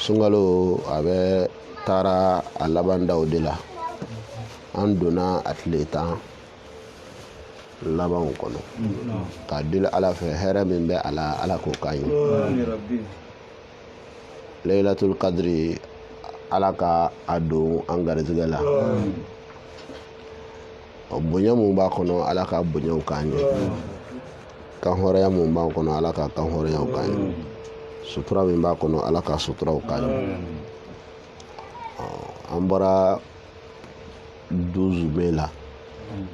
Sungalo abe tara a laban daw de la an donna a tile tan laban kɔnɔ ka deli ala fɛ hɛrɛ min bɛ a la ala k'o k'an ye Laylatul Qadri ala ka a don an garizigɛ la bonya mun b'a kɔnɔ ala ka bonyaw k'an ye kan hɔrɔnya mun b'a kɔnɔ ala ka kan hɔrɔnyaw k'an ye sutura min b'a kɔnɔ ala ka suturaw k'an ye an bɔra 12 mai la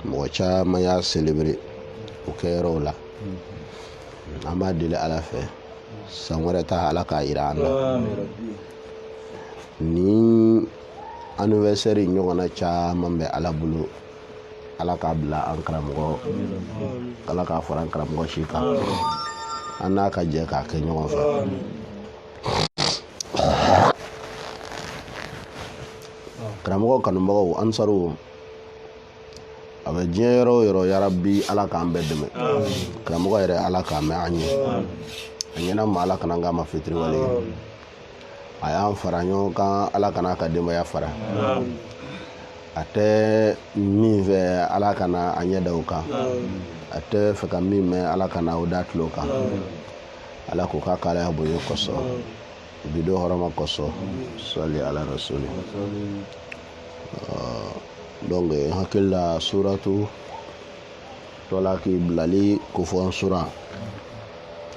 mɔgɔ caman y'a célébrer o kɛyɔrɔw la an b'a deli ala fɛ san wɛrɛ ta ala k'a yira an na ni anniversaire ɲɔgɔnna caman bɛ ala bolo ala k'a bila an karamɔgɔ ala k'a fara an karamɔgɔ si kan an n'a ka jɛ k'a kɛ ɲɔgɔn fɛ karamɔgɔ kanubagaw ansaru a bɛ diɲɛ yɔrɔ o yɔrɔ yarabi ala k'an bɛɛ dɛmɛ karamɔgɔ yɛrɛ ala k'a mɛn an ye a ɲɛna ma ala kana k'a ma fitiriwale ye a y'an fara ɲɔgɔn kan ala kana ka denbaya fara a tɛ min fɛ ala kana a ɲɛ da o kan a tɛ fɛ ka min mɛn ala kana o da tulo kan ala k'o ka kalaya bonya kosɔn bido hɔrɔma kosɔn sɔli ala rasuli donc hakili la suratu tola k'i bilali kofɔn sura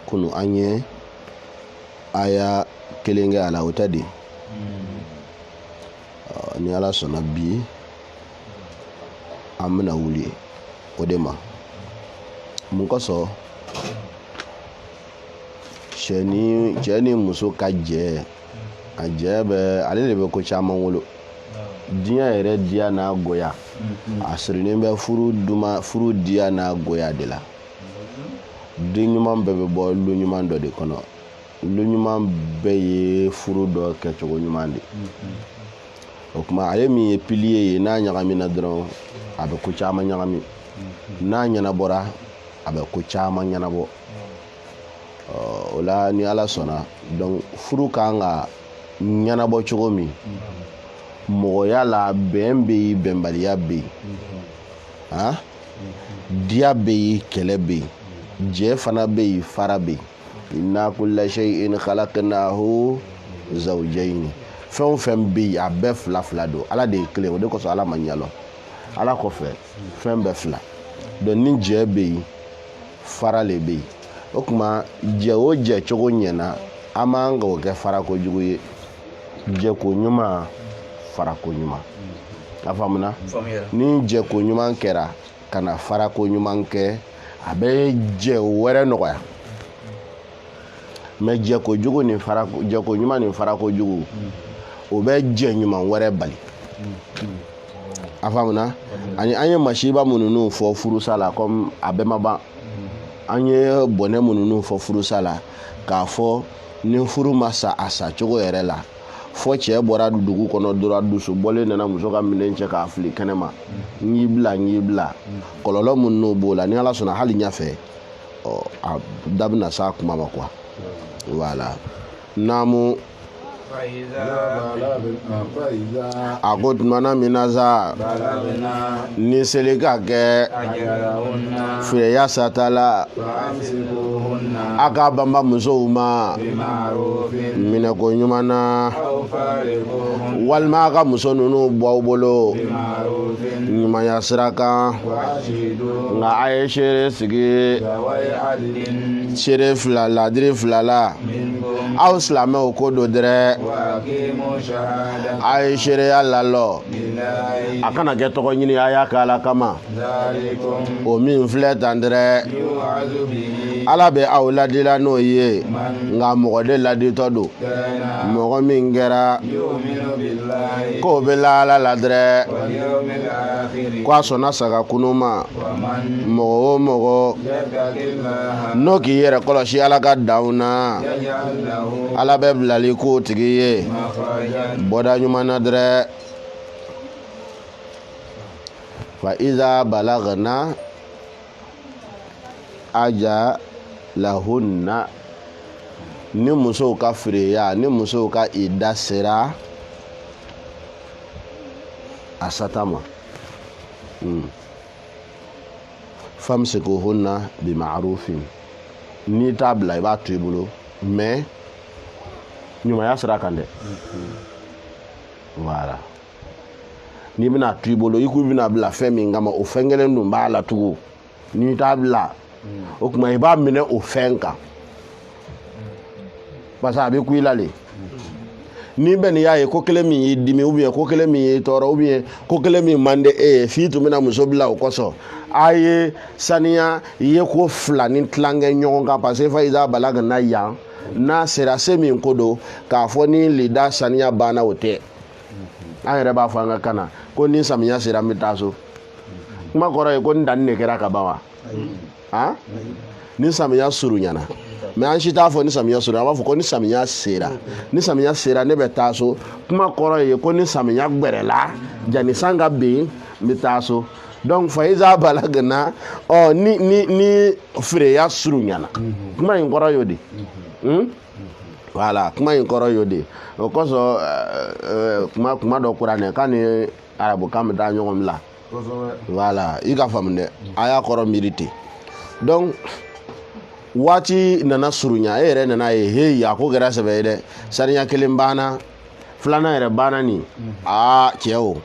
kunu an ye aya kelen kɛ a la o tɛ de ni ala sɔnna bi an bɛna wuli o de ma mun kosɔn cɛ ni muso ka jɛ a jɛ bɛ ale de bɛ ko caman wolo diɲɛ yɛrɛ diya n'a goya a sirilen bɛ furu diya n'a goya de la den ɲuman bɛɛ bɛ bɔ lu ɲuman dɔ de kɔnɔ lu ɲuman bɛɛ ye furu dɔ kɛcogo ɲuman de o kuma ale min ye pilier ye n'a ɲagamina dɔrɔn a bɛ ko caman ɲagami n'a ɲɛnabɔra a bɛ ko caman ɲɛnabɔ o la ni ala sɔnna donc furu kan ka ɲɛnabɔ cogo min mɔgɔya la bɛn bɛ yen bɛnbaliya bɛ yen diya bɛ yen kɛlɛ bɛ yen jɛ fana bɛ yen fara bɛ yen inna kulla shay'in khalaqnahu zawjayn fɛn o fɛn bɛ yen a bɛɛ fila fila don ala de ye kelen o de kosɔn ala ma ɲalɔ ala kɔfɛ fɛn bɛɛ fila donc ni jɛ bɛ yen fara le bɛ yen o kuma jɛ o jɛ cogo ɲɛna an m'an ka o kɛ fara kojugu ye jɛko ɲuman fara ko ɲuman a faamuna ni jɛko ɲuman kɛra ka na fara ko ɲuman kɛ a bɛ jɛ wɛrɛ nɔgɔya mais jɛko jugu ni jɛko ɲuman ni fara ko jugu o bɛ jɛ ɲuman wɛrɛ bali a faamuna ani an ye masiba minnu fɔ furusa la comme a bɛɛ ma ban an ye bɔnɛ minnu fɔ furusa la k'a fɔ ni furu ma sa a sa cogo yɛrɛ la fɔ cɛ bɔra dugu kɔnɔ dɔrɔn dusu bɔlen nana muso ka minɛn cɛ k'a fili kɛnɛma n y'i bila kɔlɔlɔ minnu b'o la ni ala sɔnna hali ɲɛfɛ a da bɛna s'a kuma ma quoi voilà naamu a ko tumana min na sa ni seli ka kɛ feereya sata la a k'a banba musow ma minɛko ɲuman na walima a ka muso ninnu bɔ aw bolo ɲumanya sira kan nka a ye seere sigi seere fila ladiri fila la aw silamɛw ko do dɛrɛ a ye seereya lalɔ a kana kɛ tɔgɔ ɲini a y'a kɛ ala kama o min filɛ tan dɛrɛ ala bɛ aw ladila n'o ye nka mɔgɔ de laditɔ don mɔgɔ min kɛra k'o bɛ lahala la dɛrɛ k'a sɔnna saga kunu ma mɔgɔ o mɔgɔ n'o k'i yɛrɛ kɔlɔsi ala ka danw na ala bɛ bilali k'o tigi ye bɔda ɲuman na dɛrɛ fa iza balagna aja lahunna ni muso ka fireya ni muso ka ida sera a sata ma famsikuhunna bi ma'rufin ni t'a bila i b'a to i bolo mais ɲumanya sira kan dɛ voilà n'i bɛna to i bolo i k'u bɛna bila fɛn min kama o fɛn kelen dun b'a la tugun n'i t'a bila o tuma i b'a minɛ o fɛn kan parce que a bɛ ku i la le ni bɛ nin y'a ye ko kelen min y'i dimi ou bien ko kelen min y'i tɔɔrɔ ou bien ko kelen min man di e ye f'i tun bɛna muso bila o kosɔn a ye saniya i ye ko fila ni tilankɛ ɲɔgɔn kan parce que fa iza balaga na yan n'a sera se min ko don k'a fɔ ni lida saniya banna o tɛ an yɛrɛ b'a fɔ an ka kan na ko ni samiya sera n bɛ taa so kuma kɔrɔ ye ko ni danni de kɛra ka ban wa ni samiya surunyana mais an si t'a fɔ ni samiya surunyana an b'a fɔ ko ni samiya sera ne bɛ taa so kuma kɔrɔ ye ko ni samiya gbɛrɛla jani san ka ben n bɛ taa so donc fa iza balagna ni fireya surunyana kuma in kɔrɔ y'o de voilà kuma in kɔrɔ y'o de o kosɔn kuma dɔ kuranɛ k'a ni arabukan bɛ taa ɲɔgɔn bila voilà i ka faamu dɛ a y'a kɔrɔ miiri ten donc waati nana surunya e yɛrɛ nana ye hey a ko kɛra sɛbɛ ye dɛ saniya kelen banna filanan yɛrɛ banna nin cɛ o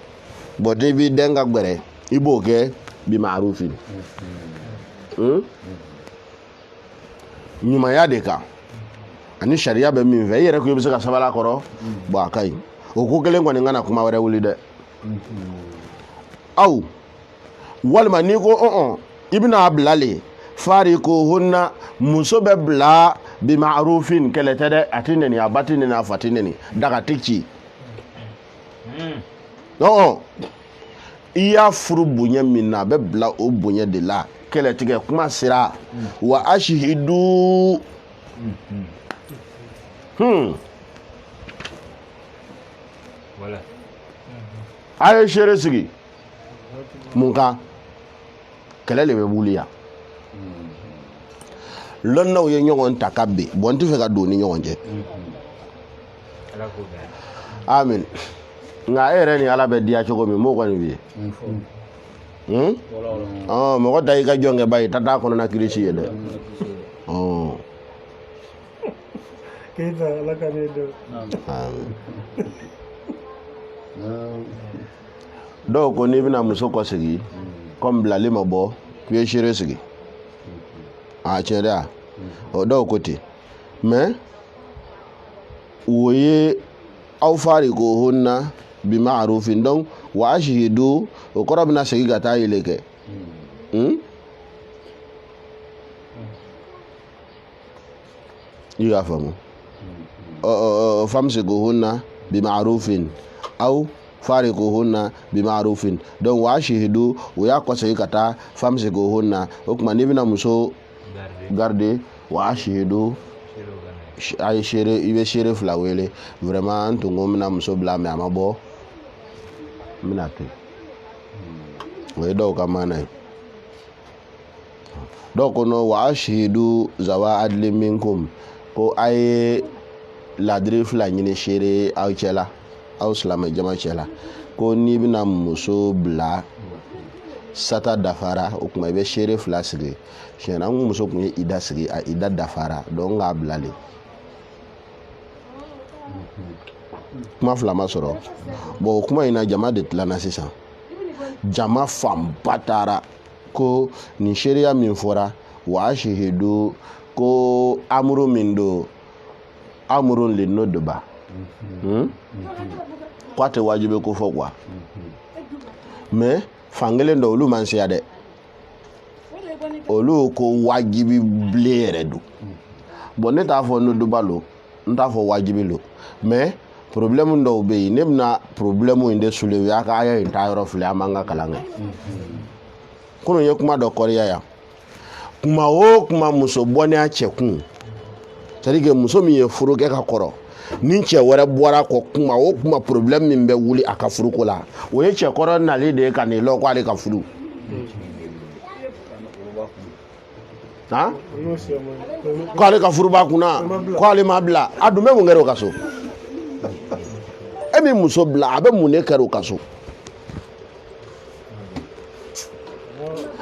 bon n'i b'i den ka gbɛrɛ i b'o kɛ bi ma'rufin ɲumanya de kan ani sariya bɛ min fɛ i yɛrɛ ko i bɛ se ka sabali a kɔrɔ bon a ka ɲi o ko kelen kɔni kana kuma wɛrɛ wuli dɛ aw walima n'i ko i bɛna a bila le farikuhunna muso bɛ bila bi ma'rufin kɛlɛ tɛ dɛ a ti nɛni a ba ti nɛni a fa ti nɛni daga ti ci i y'a furu bonya min na a bɛ bila o bonya de la kɛlɛtigɛ kuma sera wa ashihidu a ye seere sigi mun kan kɛlɛ de bɛ wuli yan lɔnnaw ye ɲɔgɔn ta ka bɛn bon n tɛ fɛ ka don ni ɲɔgɔn cɛ amin nka e yɛrɛ ni ala bɛ diya cogo min m'o kɔni b'i ye mɔgɔ da i ka jɔn kɛ ba ye ta t'a kɔnɔna kirisi ye dɛ dɔw ko n'i bɛna muso kɔ sigi comme bilali ma bɔ k'i ye seere sigi a tiɲɛ dɛ o dɔw ko ten mais o ye aw farikuhunna bi ma'rufin donc wa ashhidu o kɔrɔ bɛna segin ka taa yele kɛ i y'a faamu famsikuhunna bi ma'rufin aw farikuhunna bi ma'rufin donc wa ashhidu o y'a kɔ segin ka taa famsikuhunna o tuma n'i bɛna muso garder wa ashhidu a ye seere i bɛ seere fila wele vraiment n tun ko n bɛna muso bila mais a ma bɔ n bɛna to yen o ye dɔw ka maana ye dɔw ko no wa ashhidu zawa adli minkum ko a ye ladiri fila ɲini seere aw cɛla aw silamɛ jama cɛla ko n'i bɛna muso bila sata dafara o tuma i bɛ seere fila sigi tiɲɛ na n muso tun ye ida sigi a ida dafara donc n k'a bilalen kuma fila ma sɔrɔ bon o kuma in na jama de tilanna sisan jama fanba taara ko nin seereya min fɔra wa ashhidu ko amuru min don amurun linnuduba ko a tɛ wajibi ko fɔ quoi mais fankelen dɔ olu man siya dɛ olu ko wajibi bilen yɛrɛ don bon ne t'a fɔ nuduba lo n t'a fɔ wajibi lo mais problème dɔw bɛ yen ne bɛna problème in de soulever o y'a ka aya in taa yɔrɔ filɛ an b'an ka kalan kɛ kunun ye kuma dɔ kɔrɔya yan kuma o kuma muso bɔnɛ cɛkun c'est à dire que muso min ye furu kɛ ka kɔrɔ ni cɛ wɛrɛ bɔra kɔ kuma o kuma problème min bɛ wuli a ka furuko la o ye cɛkɔrɔ nali de ye ka n'i lɔ ko ale ka furu ha ko ale ka furuba kunna ko ale ma bila a dun bɛ mun kɛra o ka so e min muso bila a bɛ mun de kɛra o ka so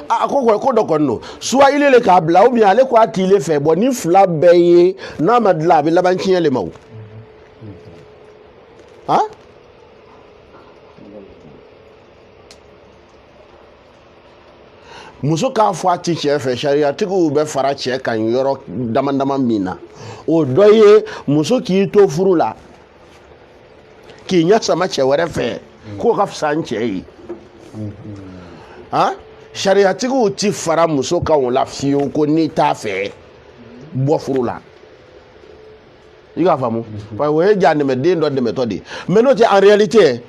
a ko dɔ kɔni don soit ile le k'a bila ou bien ale ko a tile fɛ bon ni fila bɛɛ ye n'a ma dilan a bɛ laban tiɲɛ le ma o ha muso k'a fɔ a ti cɛ fɛ sariyatigiw bɛ fara cɛ kan yɔrɔ dama dama min na o dɔ ye muso k'i to furu la k'i ɲɛ sama cɛ wɛrɛ fɛ k'o ka fisa n cɛ ye ha sariyatigiw ti fara muso kan o la fiyewu ko n'i t'a fɛ bɔ furu la i k'a faamu parce que o ye ja dɛmɛ den dɔ dɛmɛtɔ de mais n'o tɛ en réalité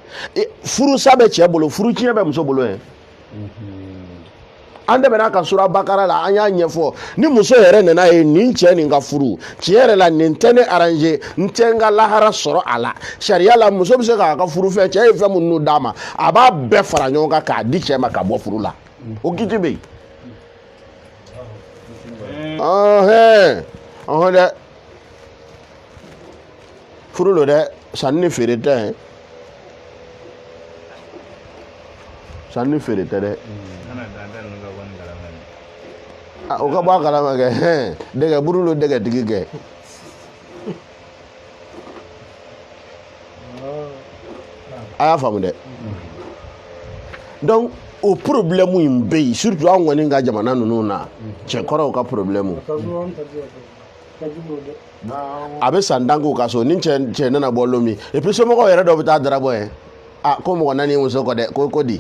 furusa bɛ cɛ bolo furu tiɲɛ bɛ muso bolo yɛ an dɛmɛna ka sura bakara la an y'a ɲɛfɔ ni muso yɛrɛ nana ye nin cɛ nin ka furu tiɲɛ yɛrɛ la nin tɛ ne arranger n tɛ n ka lahara sɔrɔ a la sariya la muso bɛ se k'a ka furu fɛn cɛ ye fɛn minnu d'a ma a b'a bɛɛ fara ɲɔgɔn kan k'a di cɛ ma ka bɔ furu la o kiti bɛ yen dɛ furu lo dɛ sanni ni feere tɛ sanni ni feere tɛ dɛ o ka bɔ a kalama kɛ dɛgɛ buru lo dɛgɛ tigi kɛ a y'a faamu dɛ donc o problème in bɛ yen surtout an kɔni ka jamana ninnu na cɛkɔrɔw ka problème a bɛ san dan k'u ka so ni cɛ nana bɔ don min et puis somɔgɔw yɛrɛ dɔw bɛ taa darabɔ ye a ko mɔgɔ naani muso kɔ dɛ ko di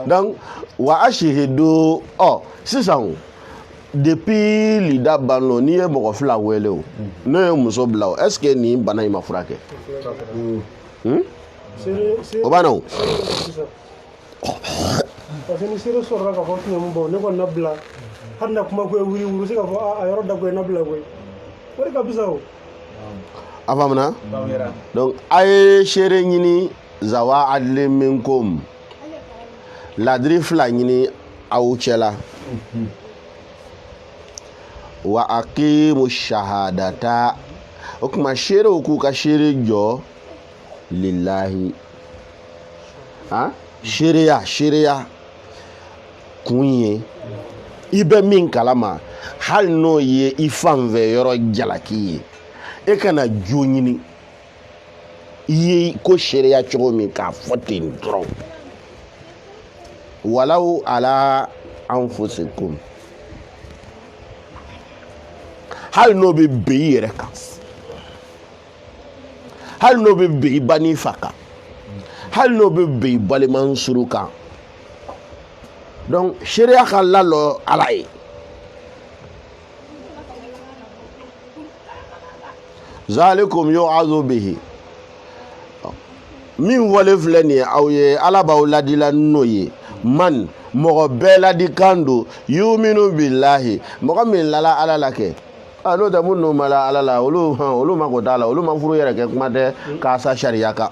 donc wa asihidu sisan depuis lida banlo n'i ye mɔgɔ fila wele o n'o ye muso bila o est-ce que nin bana in ma furakɛ o banna o parce que ni sere sɔrɔla ka fɔ fiɲɛ mun bɔ ne kɔni na bila hali na kuma ko ye wuli wuli se ka fɔ a yɔrɔ da ko ye na bila koyi o de ka bisa o a faamuna donc a ye seere ɲini zawa adile min kom ladiri fila ɲini aw cɛla wa aqimu shahadata o kuma seerew k'u ka seere jɔ lillahi seereya kun ye i bɛ min kalama hali n'o ye i fan fɛ yɔrɔ jalaki ye e kana jo ɲini i ye ko seereya cogo min k'a fɔ ten dɔrɔn walaw ala anfusikum hali n'o bɛ bɛn i yɛrɛ kan hali n'o bɛ bɛn i ba n'i fa kan hali n'o bɛ bɛn i balimansuru kan donc seereya ka lalɔ ala ye zalikum yu'azu bihi min wale filɛ nin ye aw ye ala b'aw ladila n'o ye man mɔgɔ bɛɛ ladikan don yuminu billahi mɔgɔ min lala ala la kɛ n'o tɛ minnu ma la ala la olu ma ko t'a la olu ma furu yɛrɛ kɛ kuma tɛ k'a sa sariya kan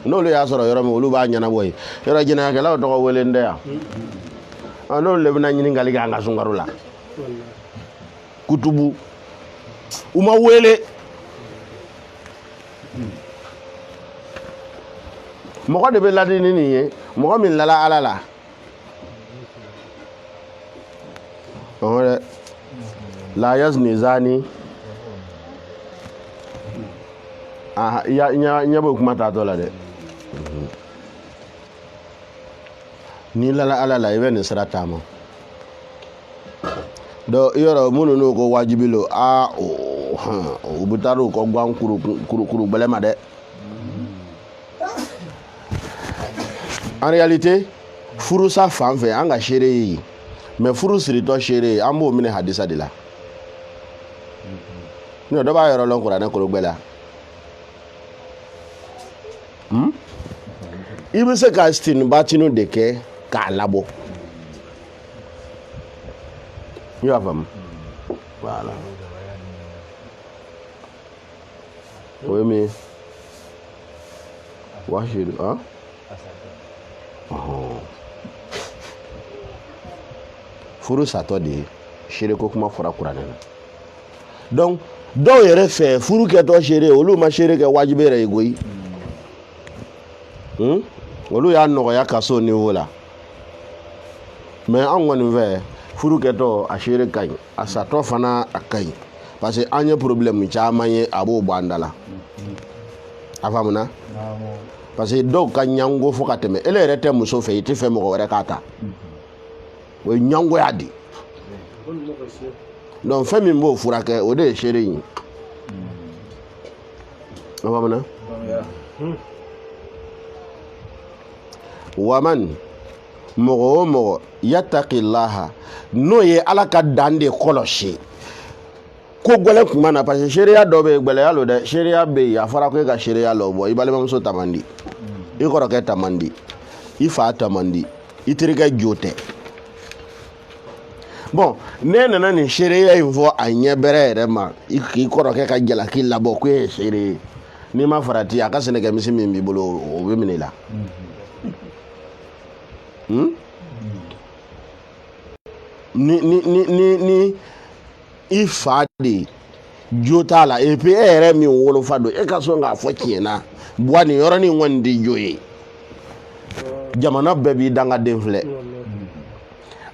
n'olu y'a sɔrɔ yɔrɔ min olu b'a ɲɛnabɔ ye yɔrɔ jɛnɛyakɛlaw tɔgɔ wele n tɛ yan n'olu de bɛna ɲininkali kɛ an ka sunkaro la kutubu u ma wele mɔgɔ de bɛ ladi ni nin ye mɔgɔ min lala ala la dɛ la yazni zani ɲɛ b'o kuma taatɔ la dɛ n'i lala ala la i bɛ nin sira taama donc yɔrɔ minnu n'o ko wajibi lo u bɛ taa u kɔ gan kuru gbɛlɛ ma dɛ en réalité furusa fan fɛ an ka seere ye mais furu siritɔ seere an b'o minɛ hadisa de la n'o dɔ b'a yɔrɔ lɔn kuranɛ kolo gbɛ la i bɛ se ka istinibatinu de kɛ k'a labɔ i y'a faamu voilà o ye min ye wahidu furu satɔ de ye seere ko kuma fɔra kuranɛ na donc dɔw yɛrɛ fɛ furu kɛtɔ seere olu ma seere kɛ wajibi yɛrɛ ye koyi olu y'a nɔgɔya ka so niveau la mais an kɔni fɛ furu kɛtɔ a seere ka ɲi a satɔ fana a ka ɲi parce que an ye problème caman ye a b'o bɔ an da la a faamuna parce que dɔw ka ɲango fo ka tɛmɛ ele yɛrɛ tɛ muso fɛ i tɛ fɛ mɔgɔ wɛrɛ k'a ta o ye ɲangoya di donc fɛn min b'o furakɛ o de ye seere in ye a faamuna waman mɔgɔ o mɔgɔ yattaqillaha n'o ye ala ka dan de kɔlɔsi ko gɛlɛn kuma na parce que seereya dɔ bɛ yen gɛlɛya lo dɛ seereya bɛ yen a fɔra ko e ka seereya lɔ bɔ i balimamuso ta man di i kɔrɔkɛ ta man di i fa ta man di i terikɛ jo tɛ bon ne nana nin seereya in fɔ a ɲɛ bɛrɛ yɛrɛ ma k'i kɔrɔkɛ ka jalaki labɔ ko e ye seere ye n'i ma farati a ka sɛnɛkɛmisi min b'i bolo o bɛ minɛ i la ni i fa de jo t'a la et puis e yɛrɛ min wolofa don e ka sɔn k'a fɔ tiɲɛ na buwa nin yɔrɔnin kɔni tɛ jo ye jamana bɛɛ b'i dangaden filɛ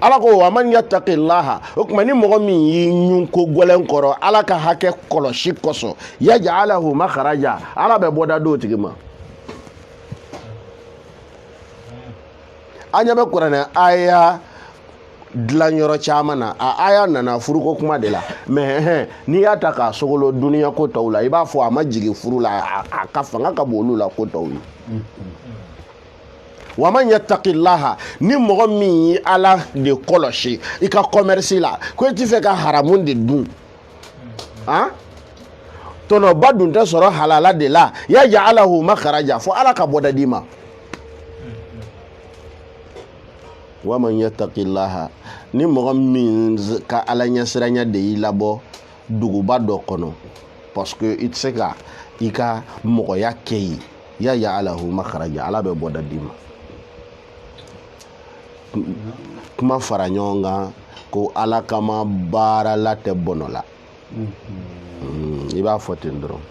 ala ko wa man yattaqillaha o tuma ni mɔgɔ min y'i ɲun ko gɛlɛn kɔrɔ ala ka hakɛ kɔlɔsi kosɔn yaj'alahu makharaja ala bɛ bɔda d'o tigi ma an ɲɛ bɛ kuranɛ aya dilan yɔrɔ caman na a aya nana furuko kuma de la mais n'i y'a ta k'a sogolo duniya ko tɔw la i b'a fɔ a ma jigin furu la a ka fanga ka bon olu la ko tɔw ye wa man yattaqillaha ni mɔgɔ min ye ala de kɔlɔsi i ka commerce la ko i t'i fɛ ka haramu de dun tɔnɔba dun tɛ sɔrɔ halala de la yaj'alahu makharaja fo ala ka bɔda d'i ma wa man yattaqillaha ni mɔgɔ min ka ala ɲɛsiranya de y'i labɔ duguba dɔ kɔnɔ parce que i tɛ se ka i ka mɔgɔya kɛ yen yaj'alahu makharaja ala bɛ bɔda d'i ma kuma fara ɲɔgɔn kan ko ala kama baara la tɛ bɔnɔ la i b'a fɔ ten dɔrɔn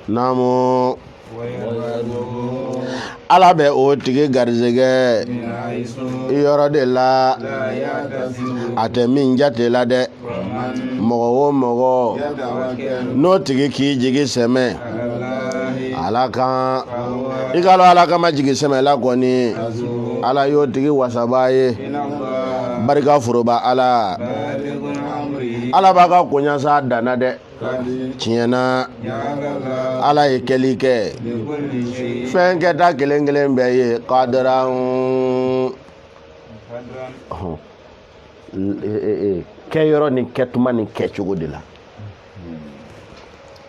naamu ala bɛ o tigi garizɛgɛ yɔrɔ de la a tɛ min jate la dɛ mɔgɔ o mɔgɔ n'o tigi k'i jigi sɛmɛ ala kan i ka dɔn ala kama jigi sɛmɛ la kɔni ala y'o tigi wasaba ye barika foroba ala ala b'a ka koɲasa danna dɛ tiɲɛna ala ye kɛli kɛ fɛn kɛta kelen kelen bɛɛ ye kadiran kɛyɔrɔ ni kɛtuma ni kɛcogo de la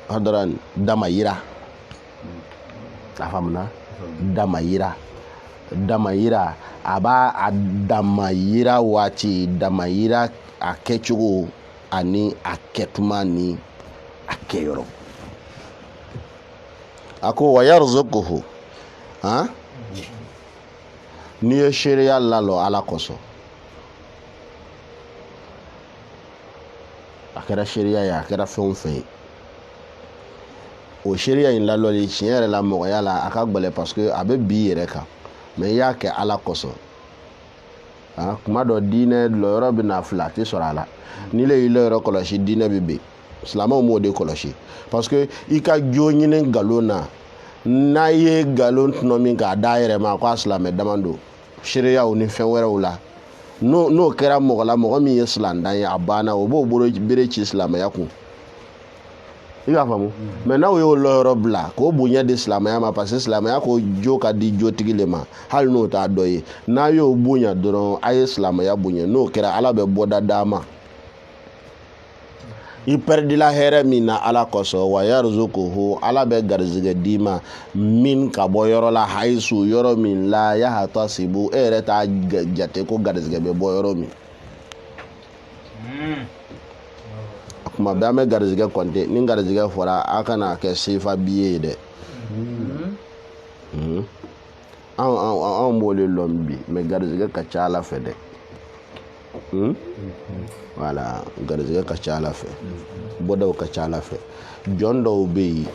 kadiran damayira a faamuna damayira damayira a b'a a damayira waati damayira a kɛcogo ani a kɛtuma ni a kɛyɔrɔ a ko wa yarzuquhu n'i ye seereya lalɔ ala kosɔn a kɛra seereya ye a kɛra fɛn o fɛn ye o seereya in lalɔli tiɲɛ yɛrɛ la mɔgɔya la a ka gbɛlɛ parce que a bɛ bi yɛrɛ kan mais i y'a kɛ ala kosɔn kuma dɔ diinɛ lɔyɔrɔ bɛ na fila a tɛ sɔrɔ a la n'i le y'i lɔyɔrɔ kɔlɔsi diinɛ bɛ ben silamɛw m'o de kɔlɔsi parce que i ka jo ɲini nkalon na n'a ye nkalon tɔnɔ min k'a da yɛrɛ ma ko a silamɛ dama don seereyaw ni fɛn wɛrɛw la n'o kɛra mɔgɔ la mɔgɔ min ye silandan ye a banna o b'o bolo bere ci silamɛya kun i y'a faamu mais n'aw y'o lɔyɔrɔ bila k'o bonya di silamɛya ma parce que silamɛya ko jo ka di jotigi le ma hali n'o t'a dɔ ye n'a y'o bonya dɔrɔn a ye silamɛya bonya n'o kɛra ala bɛ bɔda d'a ma i pɛridila hɛrɛ min na ala kosɔn wa yarzuquhu ala bɛ garizɛgɛ d'i ma min ka bɔ yɔrɔ la hayisu yɔrɔ min la yahtasibu e yɛrɛ t'a jate ko garizɛgɛ bɛ bɔ yɔrɔ min kuma bɛɛ an bɛ garizɛgɛ kɔnte ni garizɛgɛ fɔra a kana kɛ sefa biye ye dɛ anw b'o le lombi mais garizigɛ ka ca Ala fɛ dɛ voilà garizigɛ ka ca Ala fɛ bɔdaw ka ca Ala fɛ jɔn dɔw bɛ yen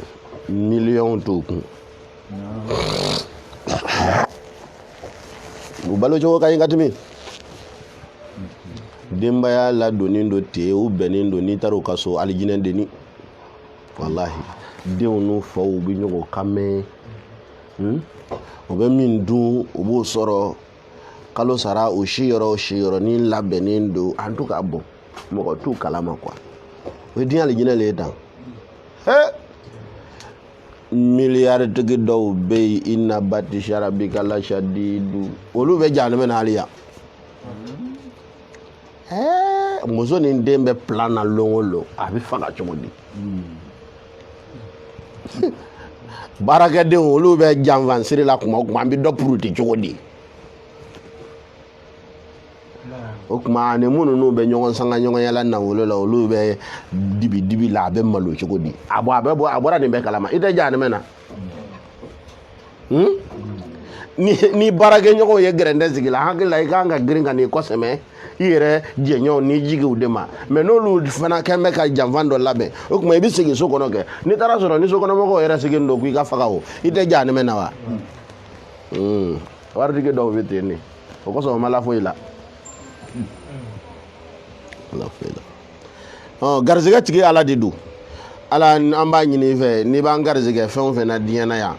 miliyɔn t'u kun u balo cogo ka ɲi ka tɛmɛ denbaya ladonnen do ten u bɛnnen do n'i taara u ka so alijinɛ denni walahi denw n'u faw bɛ ɲɔgɔn kan mɛn u bɛ min dun u b'o sɔrɔ kalo sara o si yɔrɔ ni labɛnnen do en tout cas bon mɔgɔ t'u kalama quoi o ye diɲɛ alijinɛ le ye tan miliyarditigi dɔw bɛ yen inna batisha rabbika lashadidu olu bɛ jahanama na hali yan muso ni den bɛ plan na lon o lon a bɛ faga cogo di baarakɛdenw olu bɛ janfansiri la kuma o kuma an bɛ dɔ puruti cogo di o kuma ani minnu n'u bɛ ɲɔgɔn sanga ɲɔgɔn yala nafolo la olu bɛ dibi la a bɛ malo cogo di a bɔra nin bɛɛ kalama i tɛ jahanama na ni baarakɛɲɔgɔnw ye gɛrɛndɛ sigi la hakili la i kan ka girin ka n'i kɔsɛmɛ i yɛrɛ jɛɲɔgɔnw n'i jigiw de ma mais n'olu fana kɛn bɛ ka janfan dɔ labɛn o kuma i bɛ segin so kɔnɔ kɛ n'i taara sɔrɔ ni sokɔnɔmɔgɔw yɛrɛ sigilen don k'i ka faga o i tɛ jahanama na wa waritigi dɔw bɛ ten de o kɔsɔn o ma la foyi la garizigɛ tigi Ala de don Ala an b'a ɲini i fɛ n'i b'an garizigɛ fɛn o fɛn na diɲɛ na yan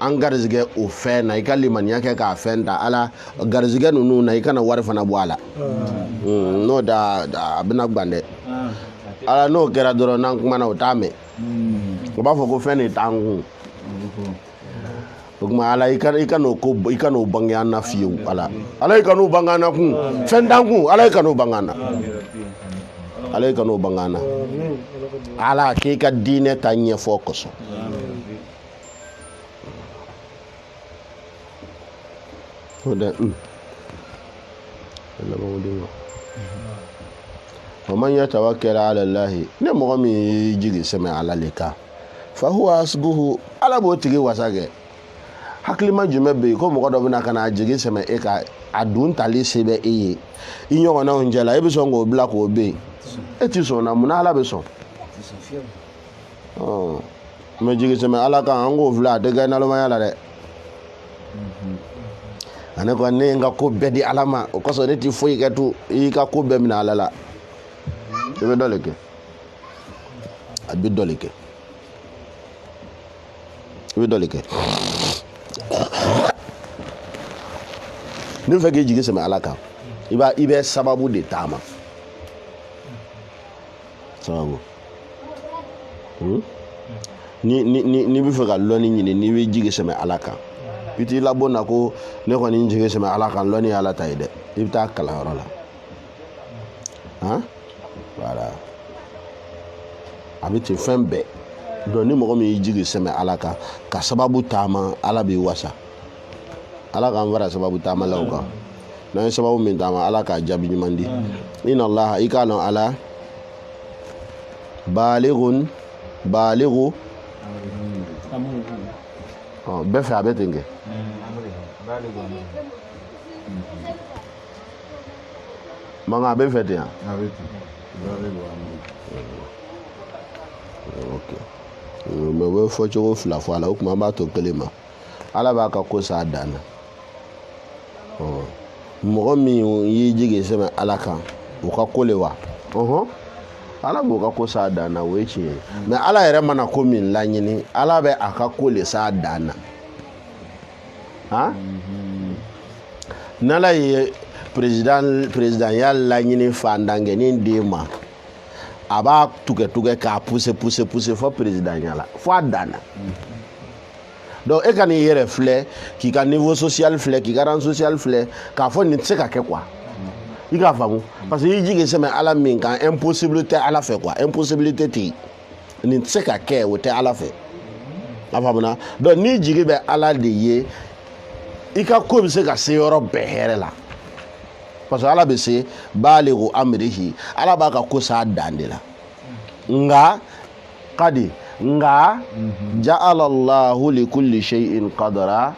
an garizigɛ o fɛn na i ka limaniya kɛ k'a fɛn ta Ala garizigɛ ninnu na i kana wari fana bɔ a la n'o da a bɛna gan dɛ Ala n'o kɛra dɔrɔn n'an kumana o t'a mɛn o b'a fɔ ko fɛn de t'an kun o kuma Ala i kan'o bange an na fiyewu Ala i kan'o bange an na kun fɛn t'an kun Ala i kan'o bange an na Ala i kan'o bange an na Ala k'i ka diinɛ ta ɲɛfɔ kosɔn ومن يتوكل على الله ne mɔgɔ min y'i jigi sɛmɛ Ala le kan fa huwa hasbuhu Ala b'o tigi wasa kɛ hakilima jumɛn bɛ yen ko mɔgɔ dɔ bɛna ka na jigi sɛmɛ e kan a dun tali se bɛ e ye i ɲɔgɔnnaw cɛla e bɛ sɔn k'o bila k'o bɛ yen e ti sɔn na munna Ala bɛ sɔn mɛ jigi sɛmɛ Ala kan an k'o filɛ a tɛ kɛ nalomaya la dɛ ane ko ne n ka ko bɛɛ di Ala ma o kosɔn ne ti foyi kɛ tu i ka ko bɛɛ minɛ Ala la i bɛ dɔ le kɛ a bɛ dɔ le kɛ i bɛ dɔ le kɛ ni fɛ k'i jigi sɛmɛ Ala kan i bɛ sababu de taama sababu ni bɛ fɛ ka lɔnni ɲini n'i bɛ jigi sɛmɛ Ala kan i t'i labɔ na ko ne kɔni n jigi sɛmɛ Ala kan lɔnni ye Ala ta ye dɛ i bɛ taa kalanyɔrɔ la voilà a bɛ ten fɛn bɛɛ donc ni mɔgɔ min y'i jigi sɛmɛ Ala kan ka sababu taama Ala b'i wasa Ala k'an fara sababu taamalaw kan n'an ye sababu min taama Ala k'a jaabi ɲuman di inna Allah i k'a dɔn Ala baaligu bɛɛ fɛ a bɛ ten kɛ manga a bɛ fɛ ten yan mɛ u bɛ fɔ cogo fila fɔ a la o kuma an b'a to kelen ma Ala b'a ka ko s'a dan na mɔgɔ min y'i jigi sɛmɛ Ala kan o ka ko le wa Ala b'o ka ko s'a dan na o ye tiɲɛ ye mɛ Ala yɛrɛ mana ko min laɲini Ala bɛ a ka ko le s'a dan na n'Ala ye président ya laɲini fandankɛnin den ma a b'a tugɛ k'a pousser fɔ président ya la fɔ a dan na donc e ka n'i yɛrɛ filɛ k'i ka niveau social filɛ k'i ka rang social filɛ k'a fɔ nin tɛ se ka kɛ quoi i k'a faamu parce que i jigi sɛmɛ Ala min kan impossible tɛ Ala fɛ quoi impossibilité tɛ yen nin tɛ se ka kɛ o tɛ Ala fɛ a faamuna donc n'i jigi bɛ Ala de ye i ka ko bɛ se ka se yɔrɔ bɛɛ hɛrɛ la parce que Ala bɛ se baaligu amrihi Ala b'a ka ko s'a dan de la nka kadi nka ja'ala Allahu li kulli shay'in qadara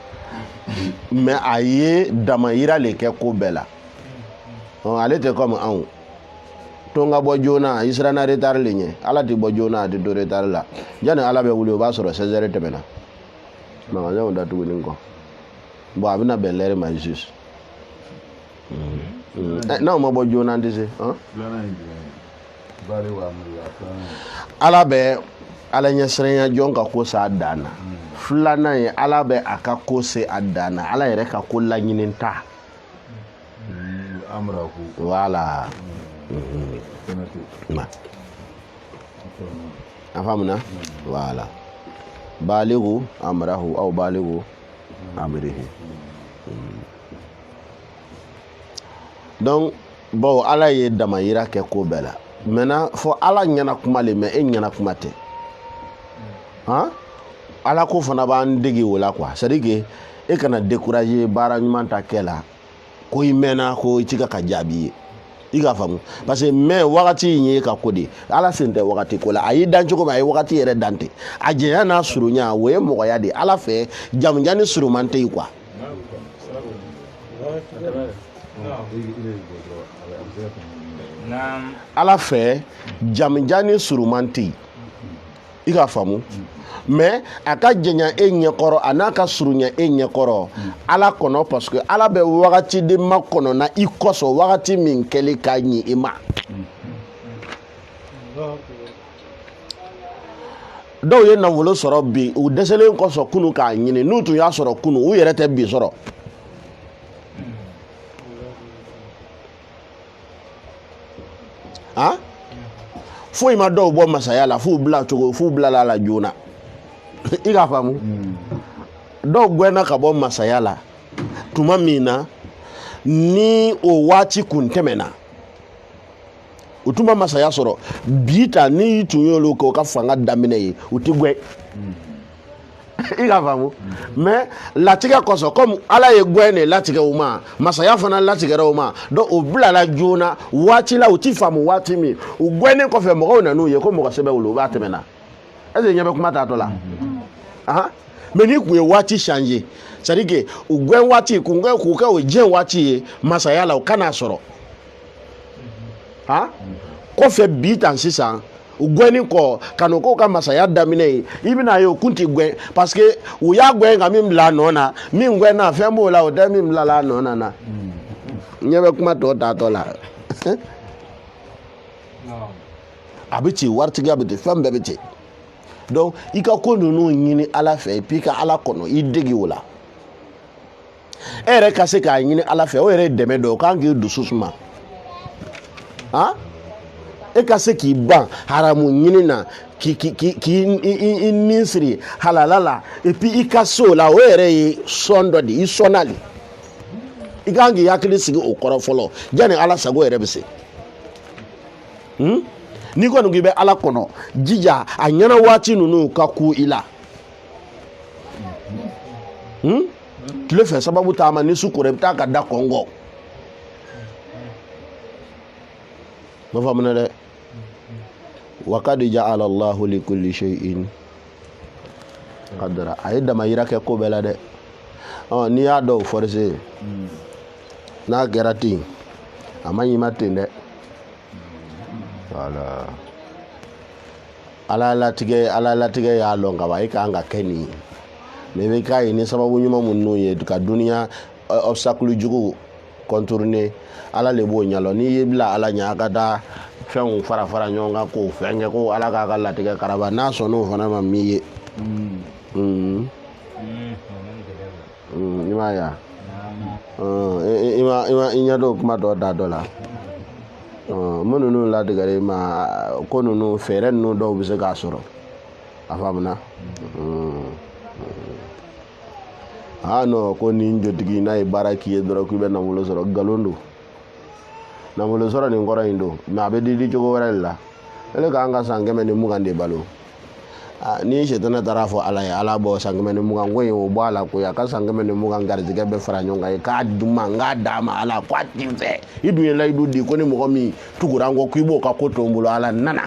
mais a ye damayira le kɛ ko bɛɛ la ale tɛ comme anw to n ka bɔ joona i siranna retard le ɲɛ ala tɛ bɔ joona a tɛ to retard la yanni ala bɛ wuli o b'a sɔrɔ 16 heures tɛmɛna magasin datuguni kɔ bon a bɛna bɛn l'heure ma juste n'aw ma bɔ joona an tɛ se ala bɛ ala ɲɛsiranya jɔn ka ko se a dan na filanan ye ala bɛ a ka ko se a dan na ala yɛrɛ ka ko laɲini ta voilà a faamuna voilà baligu amrahu aw baligu amrihi donc bon ala ye damayira kɛ ko bɛɛ la maintenant fo ala ɲɛna kuma le mais e ɲɛna kuma tɛ han ala ko fana b'an dege o la quoi c'est à dire que e kana décourager baara ɲuman ta kɛ la ko i mɛnna ko i ti ka jaabi ye i ka faamu parce que mais wagati in ye ka ko de ala sen tɛ wagati ko la a y'i dan cogo min a ye wagati yɛrɛ dan tɛ a jɛnya n'a surunya o ye mɔgɔya de ala fɛ jamujan ni suruman tɛ yen quoi ala fɛ jamujan ni suruman tɛ yen i ka faamu mais a ka jɛnya e ɲɛkɔrɔ a n'a ka surunya e ɲɛkɔrɔ ala kɔnɔ parce que ala bɛ wagati de ma kɔnɔ na i kɔsɔn wagati min kɛli ka ɲi i ma dɔw ye nafolo sɔrɔ bi u dɛsɛlen kɔsɔn kunu k'a ɲini n'u tun y'a sɔrɔ kunu u yɛrɛ tɛ bi sɔrɔ han foyi ma dɔw bɔ masaya la f'u bilala la joona i ka faamu dɔw gɛnna ka bɔ masaya la tuma min na ni o waati kun tɛmɛna u tun ma masaya sɔrɔ bi ta ni tun y'olu kɛ u ka fanga daminɛ ye u ti gɛn i ka faamu mais latigɛ kɔsɔn comme ala ye gɛn de latigɛ u ma masaya fana latigɛra u ma donc o bilala joona waati la u ti faamu waati min u gɛnnen kɔfɛ mɔgɔw nan'u ye ko mɔgɔ sɛbɛ wolo u b'a tɛmɛna est ce que ɲɛ bɛ kuma taatɔ la mais ni kun ye waati changer c'est à dire que u gɛn waati k'u kɛ o diɲɛ waati ye masaya la u kan'a sɔrɔ kɔfɛ bi tan sisan u gɛnni kɔ ka n'o k'o ka masaya daminɛ ye i bɛna ye o kun ti gɛn parce que u y'a gɛn ka min bila a nɔ na min gɛnna fɛn b'o la o tɛ min bilala a nɔ na na ɲɛ bɛ kuma tɔ taatɔ la a bɛ ten waritigiya bɛ ten fɛn bɛɛ bɛ ten donc i ka ko ninnu ɲini ala fɛ et puis ka ala kɔnɔ i degi o la e yɛrɛ ka se k'a ɲini ala fɛ o yɛrɛ ye dɛmɛ dɔ ye o kan k'i dusu suma e ka se k'i ban haramu ɲini na k'i nin siri halala la et puis i ka se o la o yɛrɛ ye sɔn dɔ de i sɔnna de i kan k'i hakili sigi o kɔrɔ fɔlɔ yanni ala sago yɛrɛ bɛ se n'i kɔni k'i bɛ ala kɔnɔ jija a ɲɛna waati ninnu ka ku i la tile fɛ sababu taama ni su kora i bɛ taa ka da kɔngɔ ma faamuna dɛ wa qad ja'ala Allahu li kulli shay'in qadra a ye damayira kɛ ko bɛɛ la dɛ n'i y'a dɔw forcer n'a kɛra ten a ma ɲi ma ten dɛ voilà ala latigɛ y'a lɔn ka ban i kan ka kɛ nin ye mais i bɛ k'a ye ni sababu ɲuman minnu ye ka duniya obstacle jugu contourner ala le b'o ɲɛlɔ n'i ye bila ala ɲɛ a ka taa fɛnw fara ɲɔgɔn kan k'o fɛn kɛ ko ala k'a ka latigɛ karaba n'a sɔnn'o fana ma min ye i m'a ye i ɲɛ dɔw kuma dɔ da dɔ la minnu n'u latigɛra i ma ko ninnu fɛɛrɛ ninnu dɔw bɛ se k'a sɔrɔ a faamuna non ko nin jotigi n'a ye baara k'i ye dɔrɔn k'i bɛ nafolo sɔrɔ nkalon don nafolo sɔrɔ nin kɔrɔ in don mais a bɛ di cogo wɛrɛ de la ele k'an ka san 120 de balo ni sɛtana taara fɔ ala ye ala bɔ san 120 ko in o bɔ a la ko a ka san 120 garijɛgɛ bɛɛ fara ɲɔgɔn kan ye k'a d'u ma n k'a d'a ma ala ko a ti fɛ i dun ye layidu di ko ni mɔgɔ min tugura n kɔ k'i b'o ka ko to n bolo ala nana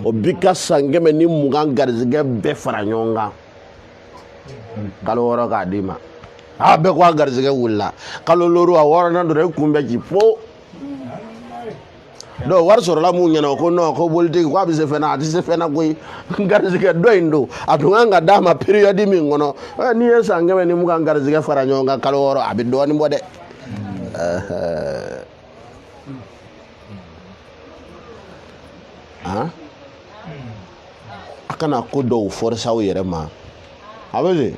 o bi ka san 120 garijɛgɛ bɛɛ fara ɲɔgɔn kan kalo wɔɔrɔ k'a d'i ma bɛɛ ko a garisɛgɛ wulila kalo loru a wɔɔrɔnan dɔrɔn e kun bɛ ci po donc wari sɔrɔla mun ɲɛna ko non ko bolitigi ko a bɛ se fɛn na a tɛ se fɛn na koyi garisɛgɛ dɔ in don a tun kan ka d'a ma période min kɔnɔ n'i ye san 100 ni mugan garisɛgɛ fara ɲɔgɔn kan kalo wɔɔrɔ a bɛ dɔɔnin bɔ dɛ a kana ko dɔw forcer aw yɛrɛ ma a bɛ se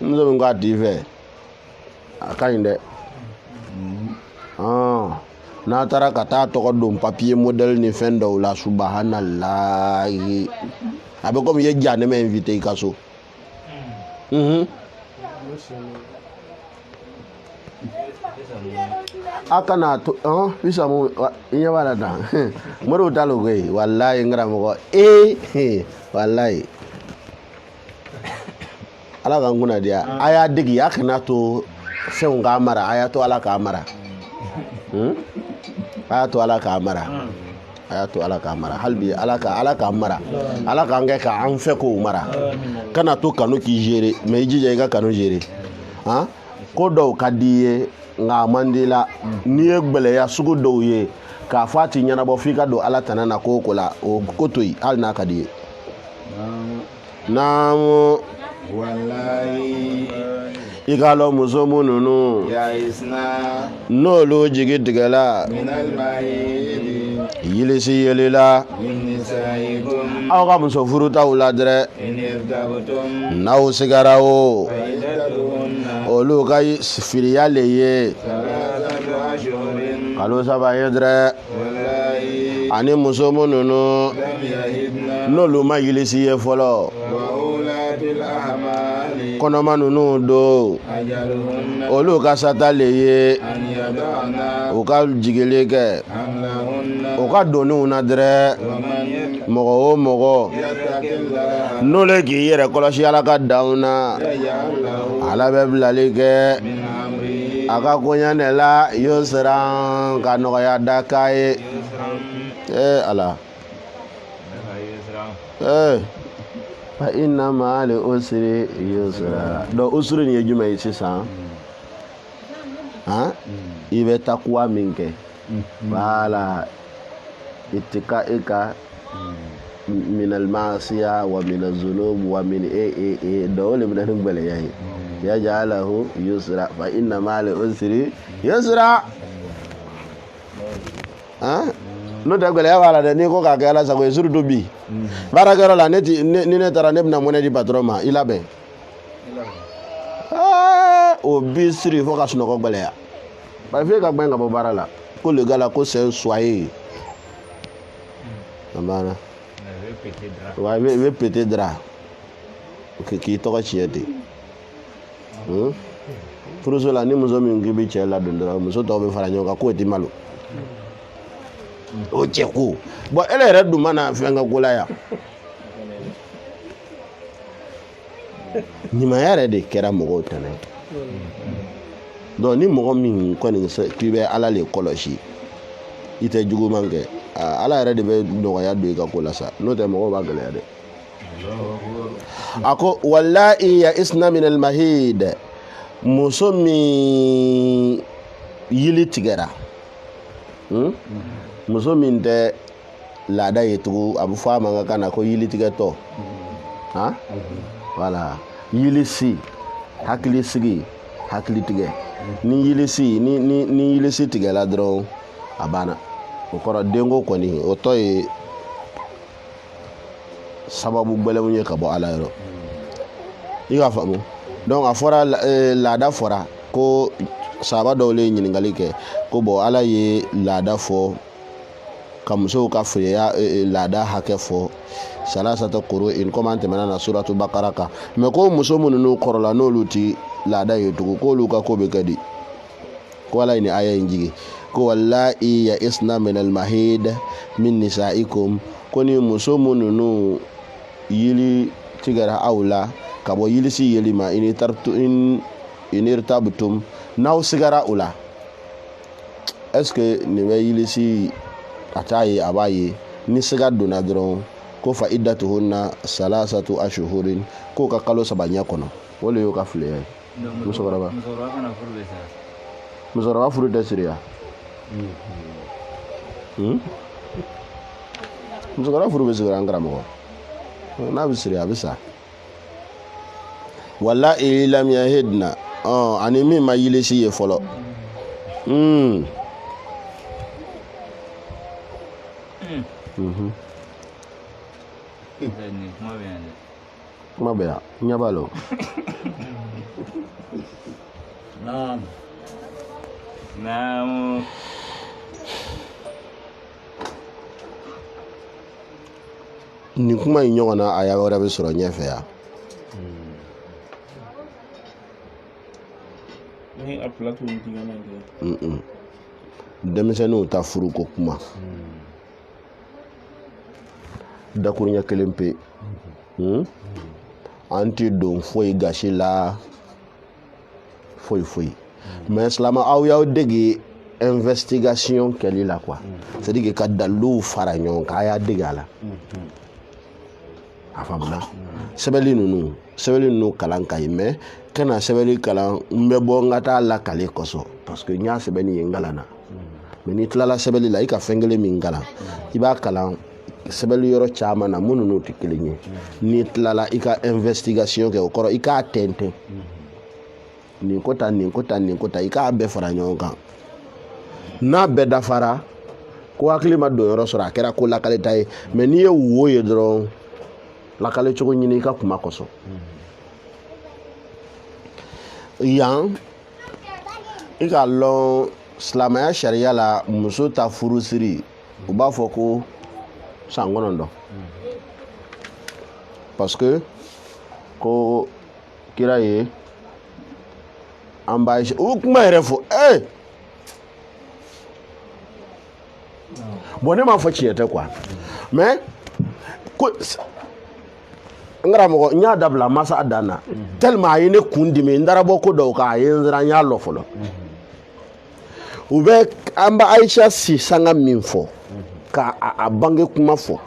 muso min k'a t'i fɛ a ka ɲi dɛ n'a taara ka taa tɔgɔ don papier modèle ni fɛn dɔw la subahanallahi a bɛ komi i ye janɛmɛ invité i ka so a kana to bisamu i ɲɛ b'a la tan moriw ta lo koyi walayi n karamɔgɔ walayi ala ka n kunna diya a y'a degi a kana to fɛnw k'a mara a y'a to ala k'a mara a y'a to ala k'a mara a y'a to ala k'a mara hali bi ala k'a mara ala k'an kɛ k'an fɛ k'o mara kana to kanu k'i gérer mais i jija i ka kanu gérer ko dɔw ka di ye nka a man di la n'i ye gbɛlɛya sugu dɔw ye k'a fɔ a ti ɲɛnabɔ f'i ka don ala tana na ko o ko la o ko to yen hali n'a ka di ye naamu wallahi i k'a lɔn muso minnu n'olu jigi tigɛla yilisi yelila aw ka muso furutaw la dɛrɛ n'aw sigara o olu ka firiya le ye kalo 3 ye dɛrɛ ani muso minnu n'olu ma yilisi ye fɔlɔ kɔnɔma ninnu don olu ka sata le ye u ka jigili kɛ u ka doniw na dɛrɛ mɔgɔ o mɔgɔ n'olu k'i yɛrɛ kɔlɔsi ala ka danw na ala bɛ bilali kɛ a ka koɲɛ de la y'o siran ka nɔgɔya da k'a ye ala fa inna ma'al usri yusra donc usri ni ye jumɛn ye sisan i bɛ takuwa min kɛ voilà itikaika min al-ma'siya wa min az-zunub wa min donc o le bɛ na ni gbɛlɛya ye yaj'alahu yusra fa inna ma'al usri yusra n'o tɛ gɛlɛya b'a la dɛ n'i ko k'a kɛ ala sago ye surtout bi baarakɛyɔrɔ la ni ne taara ne bɛna monɛ di patron ma i labɛn o bi siri fo ka sunɔgɔ gɛlɛya bari f'e ka gbɛn ka bɔ baara la ko le gars là ko c'est un soyer a banna wa i bɛ péter drap k'i tɔgɔ tiɲɛ ten furuso la ni muso min k'i bɛ cɛ ladon dɔrɔn muso tɔw bɛ fara ɲɔgɔn kan k'o tɛ malo o cɛ ko bon ele yɛrɛ dun mana fɛn ka ko la yan ɲumanya yɛrɛ de kɛra mɔgɔw tana ye donc ni mɔgɔ min kɔni k'i bɛ ala le kɔlɔsi i tɛ juguman kɛ ala yɛrɛ de bɛ nɔgɔya don i ka ko la sa n'o tɛ mɔgɔw b'a gɛlɛya dɛ a ko wallahi ya isna min al mahid muso min yili tigɛra muso min tɛ laada ye tugun a bɛ fɔ a man kan na ko yilitigɛtɔ voilà yilisi hakili sigi hakili tigɛ ni yilisi ni yilisi tigɛla dɔrɔn a banna o kɔrɔ denko kɔni o tɔ ye sababu gbɛlɛnw ye ka bɔ ala yɔrɔ i k'a faamu donc a fɔra laada fɔra ko sahaba dɔw le ye ɲininkali kɛ ko bon ala ye laada fɔ ka musow ka firiya laada hakɛ fɔ salasata qur'in comme an tɛmɛna na suratu bakara kan mais ko muso minnu n'u kɔrɔla n'olu ti laada ye tugun k'olu ka ko bɛ kɛ di ko ala ye ni aya in jigi ko wallahi ya isna min al-mahid min nisaikum ko ni muso minnu yili tigɛra aw la ka bɔ yilisi yeli ma in irtabtum n'aw sigara o la est ce que nin bɛ yilisi a t'a ye a b'a ye ni siga donna dɔrɔn ko ko fa iddatuhunna salasatu ashhurin ko ka kalo sabanya kono wala yo ka fule musokora furu da siriya musokora furu be siriya ngara mo na be siriya bisa wala lam yahidna ani mi ma yile si ye folo kuma bɛ yan ɲɛ b'a la nin kuma in ɲɔgɔn na a y'a wɛrɛ bɛ sɔrɔ ɲɛfɛ yan denmisɛnninw ta furuko kuma dakuruɲɛ kelen pe an ti don foyi gasi la foyi mais silama aw y'aw dege investigation kɛli la quoi c'est à dire ka daliluw fara ɲɔgɔn kan a y'a dege a la a faamuna sɛbɛnni ninnu kalan ka ɲi mais kana sɛbɛnni kalan n bɛ bɔ n ka taa lakale kɔsɔn parce que n y'a sɛbɛnni ye n kalanna mais n'i tilala sɛbɛnni la i ka fɛn kelen min kalan i b'a kalan sɛbɛnni yɔrɔ caman na minnu n'o tɛ kelen ye n'i tilala i ka investigation kɛ o kɔrɔ i k'a tɛntɛn nin ko tan i k'a bɛɛ fara ɲɔgɔn kan n'a bɛɛ dafara ko hakili ma don yɔrɔ sɔrɔ a kɛra ko lakaleta ye mais n'i ye wo ye dɔrɔn lakale cogo ɲini i ka kuma kɔsɔn yan i k'a lɔn silamɛya sariya la muso ta furusiri u b'a fɔ ko san 9 parce que ko kira ye an b'a u kuma yɛrɛ fɔ bon ne m'a fɔ tiɲɛ tɛ quoi mais ko n karamɔgɔ n y'a dabila masa dan na tellement a ye ne kun dimi n taara bɔ ko dɔw kan a ye n siran n y'a lɔ fɔlɔ u bɛ an bɛ Ayisa si sanga min fɔ ka a bange kuma fɔ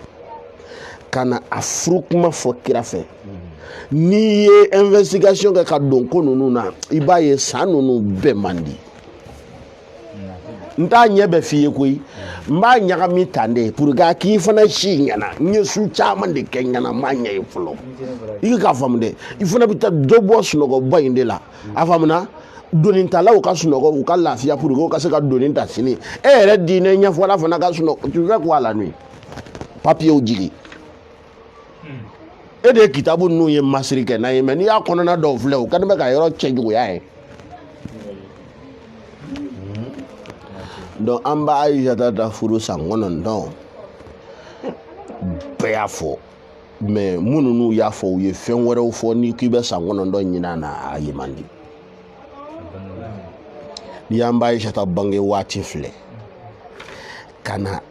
ka na a furu kuma fɔ kira fɛ n'i ye investigation kɛ ka don ko ninnu na i b'a ye san ninnu bɛɛ man di n t'a ɲɛ bɛ f'i ye koyi n b'a ɲagami tan de pour que a k'i fana si ɲɛna n ye su caman de kɛ ɲɛna n m'a ɲɛ ye fɔlɔ i k'a faamu dɛ i fana bɛ taa dɔ bɔ sunɔgɔba in de la a faamuna donitalaw ka sunɔgɔ u ka lafiya pour que u ka se ka doni ta sini e yɛrɛ diinɛ ɲɛfɔla fana ka sunɔgɔ tu fais quoi la nuit papiyew jigi e de ye kitabu ninnu ye masiri kɛ n'a ye mais n'i y'a kɔnɔna dɔw filɛ o ka di bɛ ka yɔrɔ cɛ juguya ye donc an b'a Ayisata ta furu san 9 bɛɛ y'a fɔ mais minnu n'u y'a fɔ u ye fɛn wɛrɛw fɔ n'i k'i bɛ san 9 ɲin'a na a ye man di n'i y'an b'a Ayisata bange waati filɛ ka na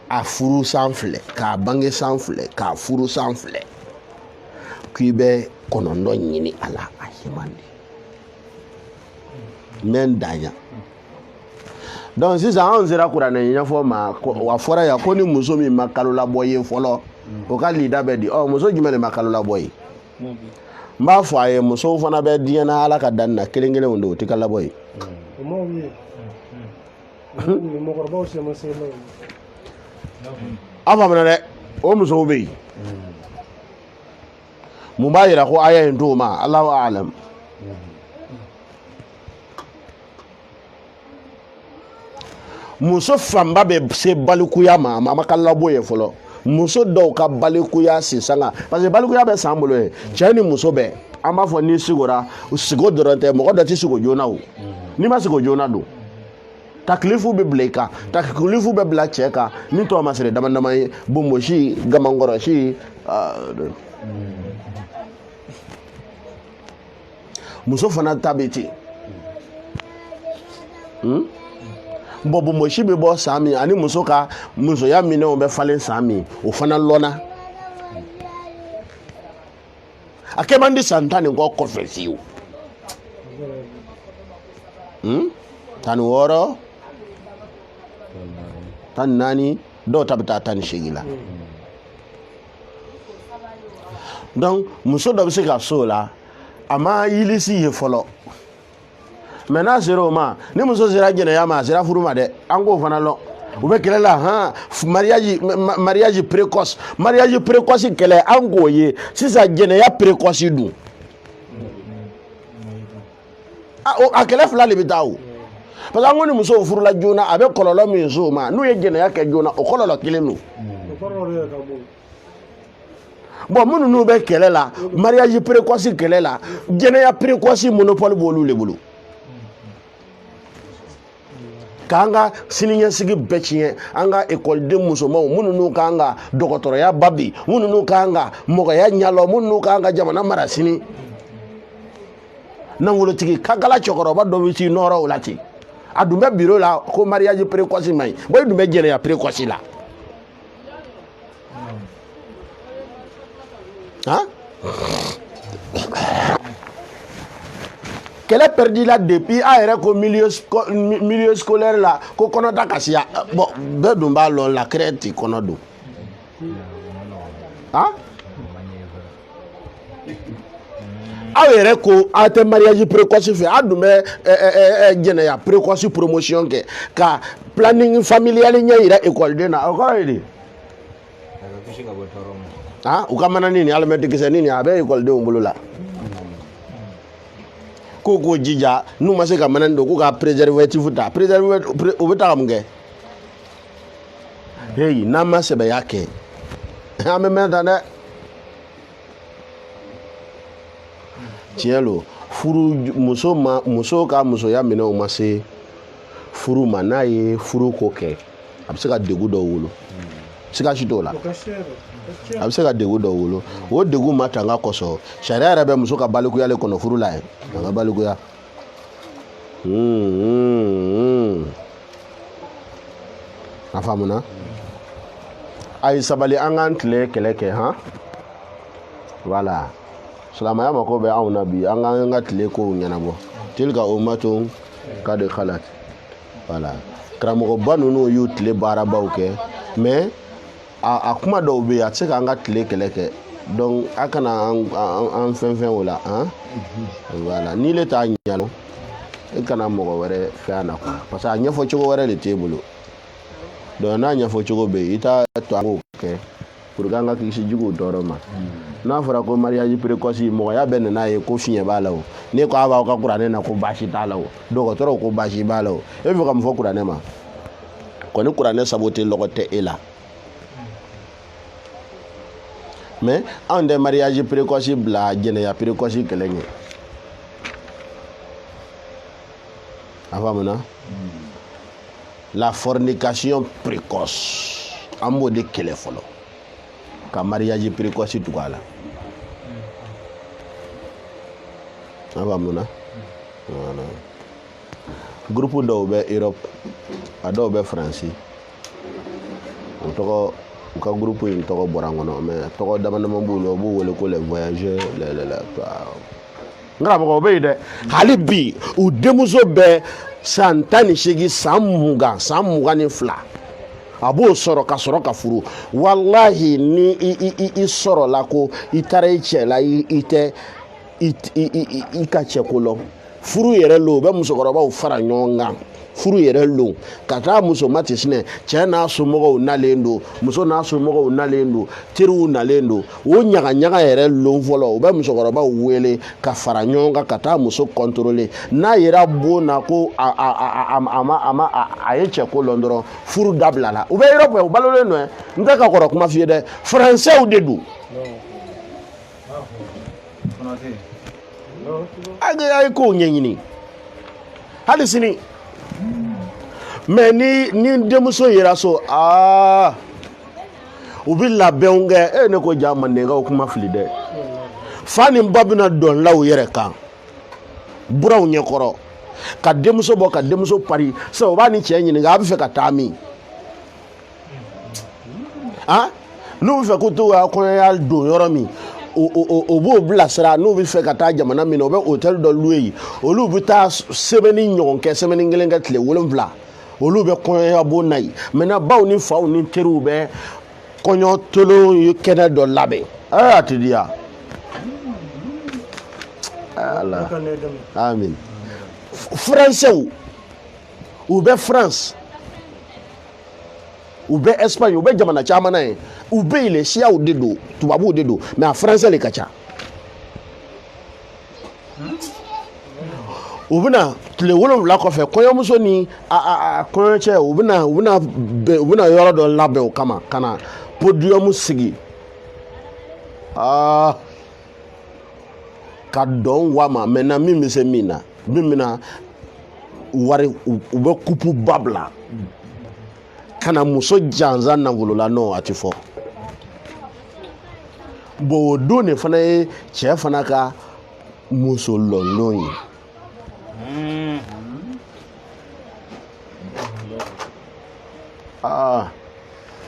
a furu san filɛ k'a bange san filɛ k'a furu san filɛ k'i bɛ 9 ɲini a la a ye man di n daɲa donc sisan anw sera kuranɛ ɲɛfɔ ma wa fɔra yan ko ni muso min ma kalo labɔ ye fɔlɔ o ka lida bɛ di muso jumɛn de ma kalo labɔ ye n b'a fɔ a ye musow fana bɛ diɲɛ na ala ka dan na kelen kelenw de o tɛ ka labɔ ye a faamuna dɛ o musow bɛ yen mun b'a yira ko aya in t'o ma Allahu a'lam muso fanba bɛ se balikuya ma a ma ka labɔ ye fɔlɔ muso dɔw ka balikuya sisanga parce que balikuya bɛ san bolo ye cɛ ni muso bɛɛ an b'a fɔ n'i sigora sigo dɔrɔn tɛ mɔgɔ dɔ tɛ sigo joona o n'i ma sigo joona don takilifu bɛ bila i kan takilifu bɛ bila cɛ kan ni tɔw ma siri dama dama ye bonbosi gamankɔrɔsi muso fana ta bɛ ten bonbosi bɛ bɔ san min ani muso ka musoya minɛnw bɛ falen san min o fana lɔnna a kɛ man di san 10 kɔ kɔfɛ fiyewu 16 14 dɔw ta bɛ taa 18 la donc muso dɔ bɛ se ka so la a ma yilisi ye fɔlɔ mais n'a sera o ma ni muso sera jɛnɛya ma a sera furu ma dɛ an k'o fana lɔn u bɛ kɛlɛ la mariage précoce kɛlɛ an k'o ye sisan jɛnɛya précoce dun a kɛlɛ fila de bɛ taa o parce que an ko ni musow furula joona a bɛ kɔlɔlɔ min s'o ma n'u ye jɛnɛya kɛ joona o kɔlɔlɔ kelen don bon minnu n'u bɛ kɛlɛ la mariage précoce kɛlɛ la jɛnɛya précoce monopole b'olu de bolo k'an ka siniɲɛsigi bɛɛ tiɲɛ an ka ekɔliden musomanw minnu n'u k'an ka dɔgɔtɔrɔya babi minnu n'u k'an ka mɔgɔya ɲɛlɔ minnu n'u k'an ka jamana mara sini nafolotigi kakala cɛkɔrɔba dɔ bɛ t'i nɔrɔ o la ten a dun bɛ biro la ko mariage précoce man ɲi bon i dun bɛ jɛnɛya précoce la han kɛlɛ perdue la depuis a yɛrɛ ko milieu scolaire la ko kɔnɔ ta kasi ya bon bɛɛ dun b'a lɔn la crête kɔnɔ don han aw yɛrɛ ko aw tɛ mariage précoce fɛ a dun bɛ jɛnɛya précoce promotion kɛ ka planning familial ɲɛ yira école na o kɔrɔ ye di han u ka mana ni alimɛti kisɛ ni a bɛ écoledenw bolo la ko k'o jija n'u ma se ka mana don k'u ka préservatif ta préservatif o bɛ taa ka mun kɛ heyi n'an ma sɛbɛya kɛ an bɛ mɛn tan dɛ tiɲɛ lo furu muso ka musoya minɛnw ma se furu ma n'a ye furu ko kɛ a bɛ se ka degun dɔw wolo sikasi t'o la a bɛ se ka degun dɔw wolo o degun ma tanga kosɔn sariya yɛrɛ bɛ muso ka balikuya le kɔnɔ furu la ye a ka balikuya a faamuna a ye sabali an k'an tile kɛlɛ kɛ han voilà silamɛya mako bɛ anw na bi an k'an ka tile kow ɲɛnabɔ tilka ummatun qad khalat voilà karamɔgɔba ninnu y'u tile baarabaw kɛ mais a kuma dɔw bɛ yen a tɛ se k'an ka tile kɛlɛ kɛ donc a kana an fɛn o la han voilà n'i le t'a ɲɛdɔn e kana mɔgɔ wɛrɛ fɛn a na quoi parce que a ɲɛfɔ cogo wɛrɛ de t'e bolo donc n'a ɲɛfɔ cogo bɛ yen i t'a to an k'o kɛ pour que an ka kisi juguw tɔɔrɔ ma n'a fɔra ko mariage précoce mɔgɔya bɛ nan'a ye ko fiɲɛ b'a la o ne ko a b'aw ka kuranɛ na ko baasi t'a la o dɔgɔtɔrɔw ko baasi b'a la o e bɛ fɛ ka mun fɔ kuranɛ ma kɔni kuranɛ sabote lɔgɔ tɛ e la mais anw tɛ mariage précoce bila jɛnɛya précoce kɛlɛ ɲɛ a faamuna la fornication précoce an b'o de kɛlɛ fɔlɔ ka mariage précoce tugu a la a faamuna voilà groupe dɔw bɛ Europe a dɔw bɛ Faransi o tɔgɔ u ka groupe in tɔgɔ bɔra n kɔnɔ mais tɔgɔ dama dama b'u la u b'u wele ko les voyageurs n karamɔgɔ o bɛ yen dɛ hali bi u denmuso bɛ san 18 san 20 san 22 a b'o sɔrɔ ka sɔrɔ ka furu walahi ni i sɔrɔ la ko i taara i cɛ la i tɛ i ka cɛko lɔn furu yɛrɛ lo u bɛ musokɔrɔbaw fara ɲɔgɔn kan furu yɛrɛ lo ka taa muso ma ten sinɛ cɛ n'a somɔgɔw nalen don muso n'a somɔgɔw nalen don teriw nalen don o ɲagaɲaga yɛrɛ lon fɔlɔ u bɛ musokɔrɔbaw wele ka fara ɲɔgɔn kan ka taa muso contrôler n'a yera bon na ko a ye cɛko lɔn dɔrɔn furu dabila la u bɛ Europe u balolen don n tɛ ka kɔrɔ kuma f'i ye dɛ français de don a ye kow ɲɛɲini hali sini mais ni denmuso yera so u bɛ labɛnw kɛ ne ko ja mandenkaw kuma fili dɛ fa ni ba bɛna dɔnlaw yɛrɛ kan buraw ɲɛkɔrɔ ka denmuso bɔ ka denmuso pari sisan u b'a ni cɛ ɲininka a bɛ fɛ ka taa min n'u bɛ fɛ k'u to ka kɔɲɔya don yɔrɔ min o b'o bilasira n'u bɛ fɛ ka taa jamana min na u bɛ hôtel dɔ louer yen olu bɛ taa semaine ɲɔgɔn kɛ semaine kelen kɛ tile 7 olu bɛ kɔɲɔya bon na yen maintenant baw ni faw ni teriw bɛ kɔɲɔ tolon kɛnɛ dɔ labɛn a tɛ di ya Allah amin français ou be France ou be Espagne ou be jamana chama na ou be ile sia ou dedo tubabu dedo mais en français le kacha u bɛna tile 7 kɔfɛ kɔɲɔmuso ni a kɔɲɔcɛ u bɛna yɔrɔ dɔ labɛn o kama ka na podium sigi ka dɔn wa ma maintenant min bɛ se min na min bɛna wari u bɛ kupu ba bila ka na muso jansan nafolola non a tɛ fɔ bon o don de fana ye cɛ fana ka muso lɔnlɔn ye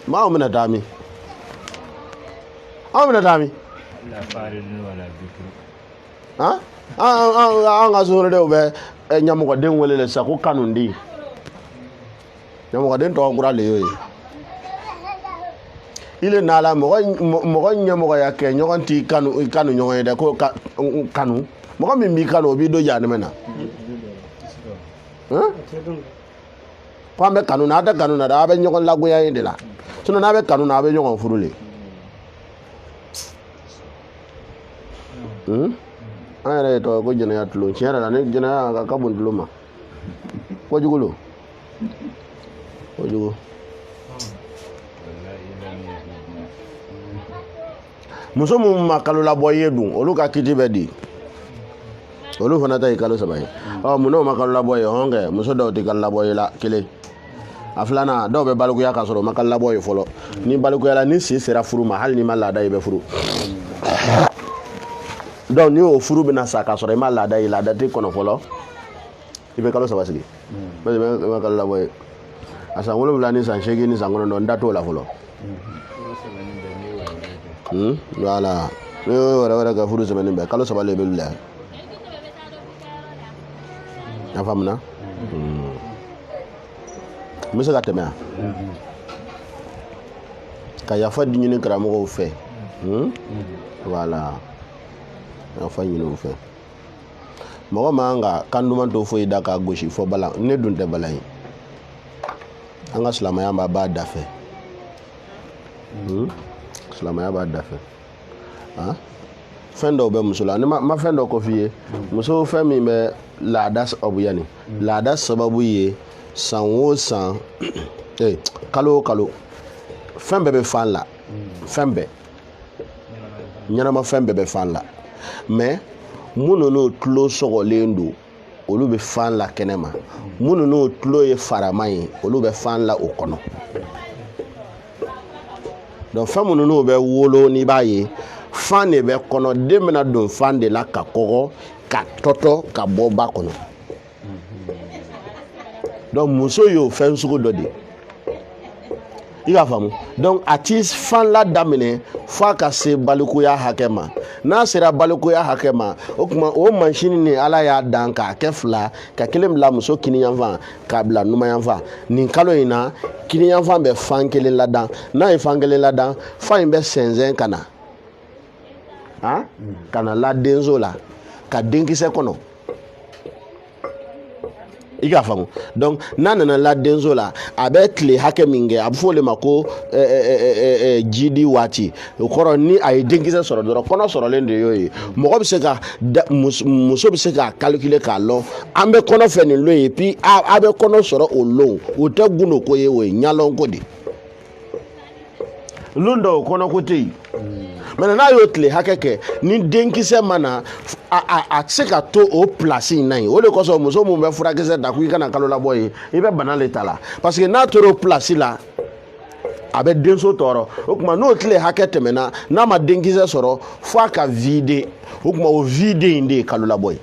ma o mina dami an ka so de o bɛ ɲamɔgɔden wele sa ko kanundi ɲamɔgɔden tɔgɔ kura le y'o ye ile nala mɔgɔ ɲɛmɔgɔya kɛ ɲɔgɔn t'i kanu ɲɔgɔn ye dɛ ko kanu mɔgɔ min b'i kanu o b'i don janɛmɛ na ko an bɛ kanu na a tɛ kanu na dɛ a bɛ ɲɔgɔn lagoya in de la sinon n'a bɛ kanu na a bɛ ɲɔgɔn furu le an yɛrɛ ye tɔgɔ ko jɛnɛya tulon tiɲɛ yɛrɛ la ne jɛnɛya ka bon tulon ma kojugu lo kojugu muso minnu ma kalo labɔ ye dun olu ka kiti bɛ di olu fana ta ye kalo 3 ye mun n'o ma kalo labɔ ye hɔn kɛ muso dɔw tɛ kalo labɔ ye la kelen a filanan dɔw bɛ balikuya ka sɔrɔ o ma kalo labɔ ye fɔlɔ ni balikuyala ni si sera furu ma hali ni ma laada i bɛ furu donc ni o furu bɛna sa ka sɔrɔ i ma laada ye laada tɛ kɔnɔ fɔlɔ i bɛ kalo 3 sigi parce que i ma kalo labɔ ye a san 7 ni san 8 ni san 9 n da t'o la fɔlɔ voilà ni wɛrɛ ka furu sɛbɛnni bɛɛ kalo 3 le bɛ wuli a faamuna n bɛ se ka tɛmɛ yan ka yafa ɲini karamɔgɔw fɛ voilà yafa ɲini u fɛ mɔgɔ man ka kan duman to foyi da ka gosi fɔ bala ne dun tɛ bala ye an ka silamɛya b'a da fɛ silamɛya b'a da fɛ fɛn dɔw bɛ muso la ne ma fɛn dɔ kɔ f'i ye muso fɛn min bɛ laada sababu yani laada sababu ye san o san kalo o kalo fɛn bɛɛ bɛ fan la fɛn bɛɛ ɲɛnama fɛn bɛɛ bɛ fan la mais minnu n'o tulo sɔgɔlen don olu bɛ fan la kɛnɛma minnu n'o tulo ye farama ye olu bɛ fan la o kɔnɔ donc fɛn minnu n'o bɛ wolo n'i b'a ye fan de bɛ kɔnɔ den bɛna don fan de la ka kɔgɔ ka tɔtɔ ka bɔ ba kɔnɔ donc muso y'o fɛn sugu dɔ de i k'a faamu donc a ti fan la daminɛ f'a ka se balikuya hakɛ ma n'a sera balikuya hakɛ ma o tuma o mansini ni ala y'a dan k'a kɛ 2 ka 1 bila muso kiniyanfan k'a bila numanyanfan nin kalo in na kiniyanfan bɛ fan 1 ladan n'a ye fan 1 ladan fan in bɛ sɛnsɛn ka na ka na la denso la ka denkisɛ kɔnɔ i k'a faamu donc n'a nana la denso la a bɛ tile hakɛ min kɛ a bɛ fɔ o de ma ko jidi waati o kɔrɔ ni a ye denkisɛ sɔrɔ dɔrɔn kɔnɔ sɔrɔlen de y'o ye mɔgɔ bɛ se ka muso bɛ se k'a calculer k'a lɔn an bɛ kɔnɔ fɛ nin lon ye puis a bɛ kɔnɔ sɔrɔ o lon o tɛ gundo ko ye o ye ɲalɔn ko de lon dɔw kɔnɔ ko tɛ yen maintenant n'a y'o tile hakɛ kɛ ni denkisɛ ma na a tɛ se ka to o place in na yen o de kosɔn muso min bɛ furakisɛ da ko i kana kalo labɔ ye i bɛ bana le ta la parce que n'a tora o place la a bɛ denso tɔɔrɔ o tuma n'o tile hakɛ tɛmɛna n'a ma denkisɛ sɔrɔ f'a ka vide o tuma o vide in de ye kalo labɔ ye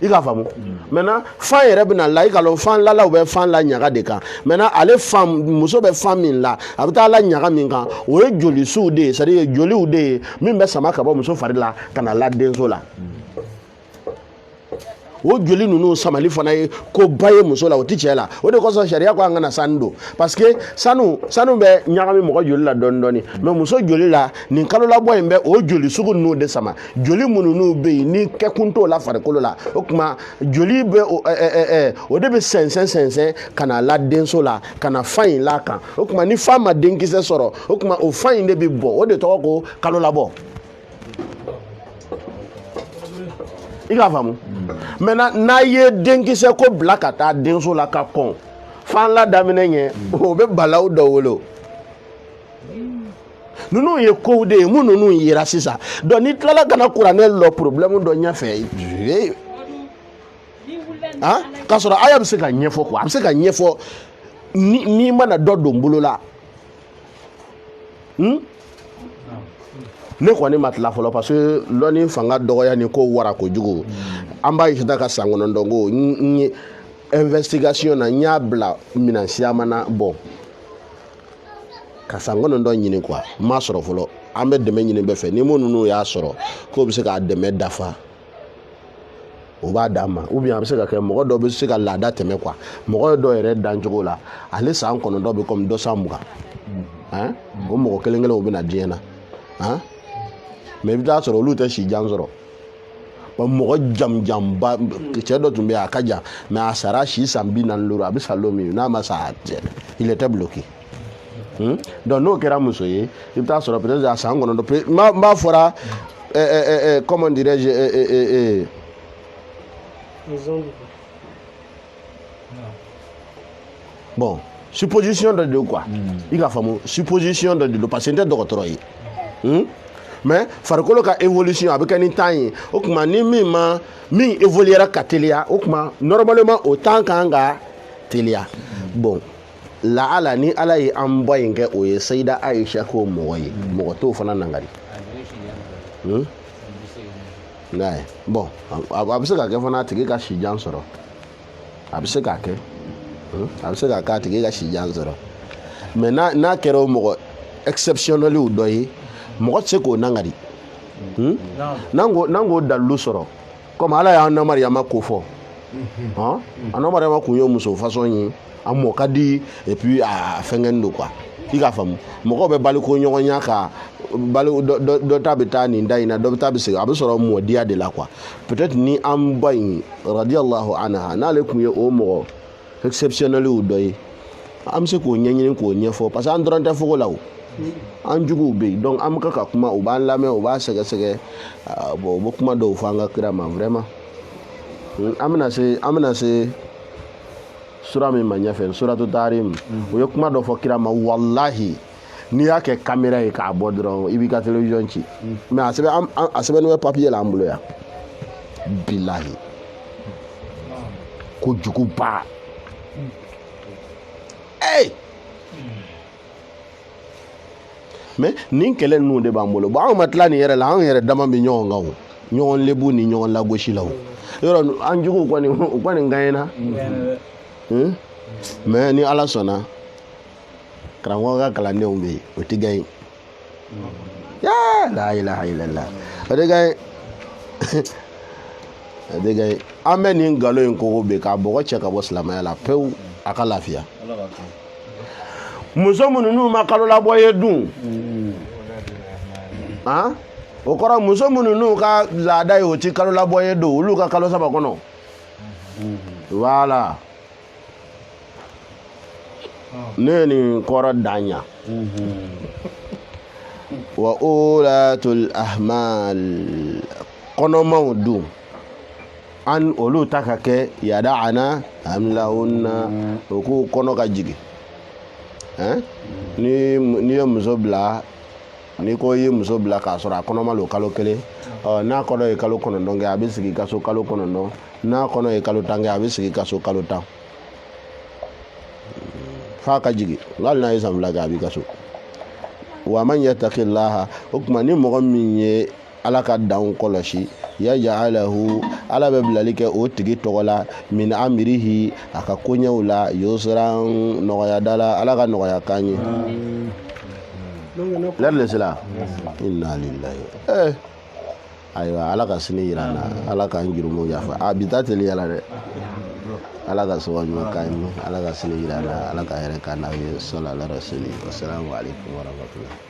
i k'a faamu maintenant fan yɛrɛ bɛna la i ka dɔn fan lalaw bɛ fan la ɲaga de kan maintenant ale fan muso bɛ fan min la a bɛ taa la ɲaga min kan o ye jolisiw de ye c'est à dire joliw de ye min bɛ sama ka bɔ muso fari la ka na la denso la o joli nunu samali fana ye ko baye muso la o ti cɛ la o de kosɔn sariya ko an kana sanu don parce que sanu bɛ ɲagami mɔgɔ joli la dɔɔni dɔɔni mais muso joli la nin kalo labɔ in bɛ o joli sugu ninnu de sama joli minnu n'u bɛ yen ni kɛkun t'o la farikolo la o tuma joli bɛ o de bɛ sɛnsɛn ka na la denso la ka na fa in la kan o tuma ni fa ma denkisɛ sɔrɔ o tuma o fa in de bɛ bɔ o de tɔgɔ ko kalo labɔ. I k'a faamu maintenant n'a ye denkisɛ ko bila ka taa denso la ka kɔn fan la daminɛ ɲɛ o bɛ balaw dɔ wolo ninnu ye kow de ye mun ninnu yera sisan donc ni tilala kana kuranɛ lɔ problème dɔ ɲɛfɛ k'a sɔrɔ aya bɛ se ka ɲɛfɔ quoi a bɛ se ka ɲɛfɔ n'i mana dɔ don bolo la ne kɔni ma tila fɔlɔ parce que lɔnni fanga dɔgɔya ni ko wara kojugu an b'a yita ka san kɔnɔntɔn ko n ye investigation na n y'a bila minan siyaman na bon ka san kɔnɔntɔn ɲini quoi n m'a sɔrɔ fɔlɔ an bɛ dɛmɛ ɲini bɛɛ fɛ ni minnu n'u y'a sɔrɔ k'o bɛ se k'a dɛmɛ dafa o b'a d'a ma ou bien a bɛ se ka kɛ mɔgɔ dɔ bɛ se ka laada tɛmɛ quoi mɔgɔ dɔ yɛrɛ dancogo la ale san kɔnɔntɔn bɛ comme 220 o mɔgɔ kelen kelen o bɛ na diɲɛ na mais i bɛ taa sɔrɔ olu tɛ si jan sɔrɔ mɔgɔ jamujanba cɛ dɔ tun bɛ yen a ka jan mais a sara si san 45 a bɛ sa don min n'a ma sa il était bloqué donc n'o kɛra muso ye i bɛ taa sɔrɔ peut-être a san kɔnɔntɔn n b'a fɔra comment dirais-je bon supposition dɔ de don quoi i ka faamu supposition dɔ de don parce que n tɛ dɔgɔtɔrɔ ye mais farikolo ka évolution a bɛ kɛ ni temps ye o tuma ni min évoluera ka teliya o tuma normalement o temps kan ka teliya bon laala ni ala ye an bɔ in kɛ o ye sayida ayisha ko mɔgɔ ye mɔgɔ t'o fana nangari bon a bɛ se ka kɛ fana a tigi ka sijan sɔrɔ a bɛ se ka kɛ a bɛ se ka kɛ a tigi ka sijan sɔrɔ mais n'a kɛra o mɔgɔ exceptionnel dɔ ye mɔgɔ tɛ se k'o nangari n'an k'o dalilu sɔrɔ comme ala y'an namariyama ko fɔ an namariyama kun ye muso façon ye a mɔ ka di et puis a fɛngɛni don quoi i k'a faamu mɔgɔw bɛ baliko ɲɔgɔnya ka bali dɔ ta bɛ taa nin da in na dɔ bɛ taa bɛ segin a bɛ sɔrɔ mɔdiya de la quoi peut-être ni an ba in radiyallahu anha n'ale kun ye o mɔgɔ exceptionnel dɔ ye an bɛ se k'o ɲɛɲini k'o ɲɛfɔ parce que an dɔrɔn tɛ fogo la o an juguw bɛ yen donc an bɛ ka kuma u b'an lamɛn u b'a sɛgɛsɛgɛ bon u bɛ kuma dɔw fɔ an ka kira ma vraiment an bɛna se sura min ma ɲɛfɛ suratu tarim u ye kuma dɔ fɔ kira ma wallahi n'i y'a kɛ caméra ye k'a bɔ dɔrɔn i b'i ka télévision ci mais a sɛbɛnnen bɛ papier la an bolo yan bilahi kojuguba mais nin kɛlɛ ninnu de b'an bolo bon anw ma tila nin yɛrɛ la anw yɛrɛ dama bɛ ɲɔgɔn kan o ɲɔgɔn lebu ni ɲɔgɔn lagosi la o yɔrɔ an juguw kɔni u kɔni gagnena mais ni ala sɔnna karamɔgɔ ka kalandenw bɛ yen o tɛ gagne la ilaha illallah o tɛ gagne o tɛ gagne an bɛ nin nkalon in kogo bɛ k'a bɔgɔ cɛ ka bɔ silamɛya la pewu a ka lafiya muso minnu n'u ma kalo labɔ ye dun o kɔrɔ muso minnu n'u ka laada ye o ti kalo labɔ ye don olu ka kalo 3 kɔnɔ voilà ne ye nin kɔrɔ daɲa wa ulatul ahmal kɔnɔmaw dun an olu ta ka kɛ yada'ana hamlahunna o k'u kɔnɔ ka jigin ni ye muso bila ni ko ye muso bila k'a sɔrɔ a kɔnɔma lo kalo 1 n'a kɔnɔ ye kalo 9 kɛ a bɛ sigi ka so kalo 9 n'a kɔnɔ ye kalo 10 kɛ a bɛ sigi ka so kalo 10 f'a ka jigin hali n'a ye san 2 kɛ a b'i ka so wa man yattaqillaha o tuma ni mɔgɔ min ye ala ka danw kɔlɔsi yaj'alahu ala bɛ bilali kɛ o tigi tɔgɔ la min amrihi a ka koɲɛw la yusran nɔgɔya da la ala ka nɔgɔya k'an ye l'heure de cela inna lillahi ayiwa ala ka sini yira na ala k'an jurumu yafa a bi taa teliya la dɛ ala ka sababu ɲuman k'an ye ala ka sini yira na ala ka hɛrɛ k'an n'aw ye sallallahu alaihi wa sallam. Wassalamu alaikum warahmatullahi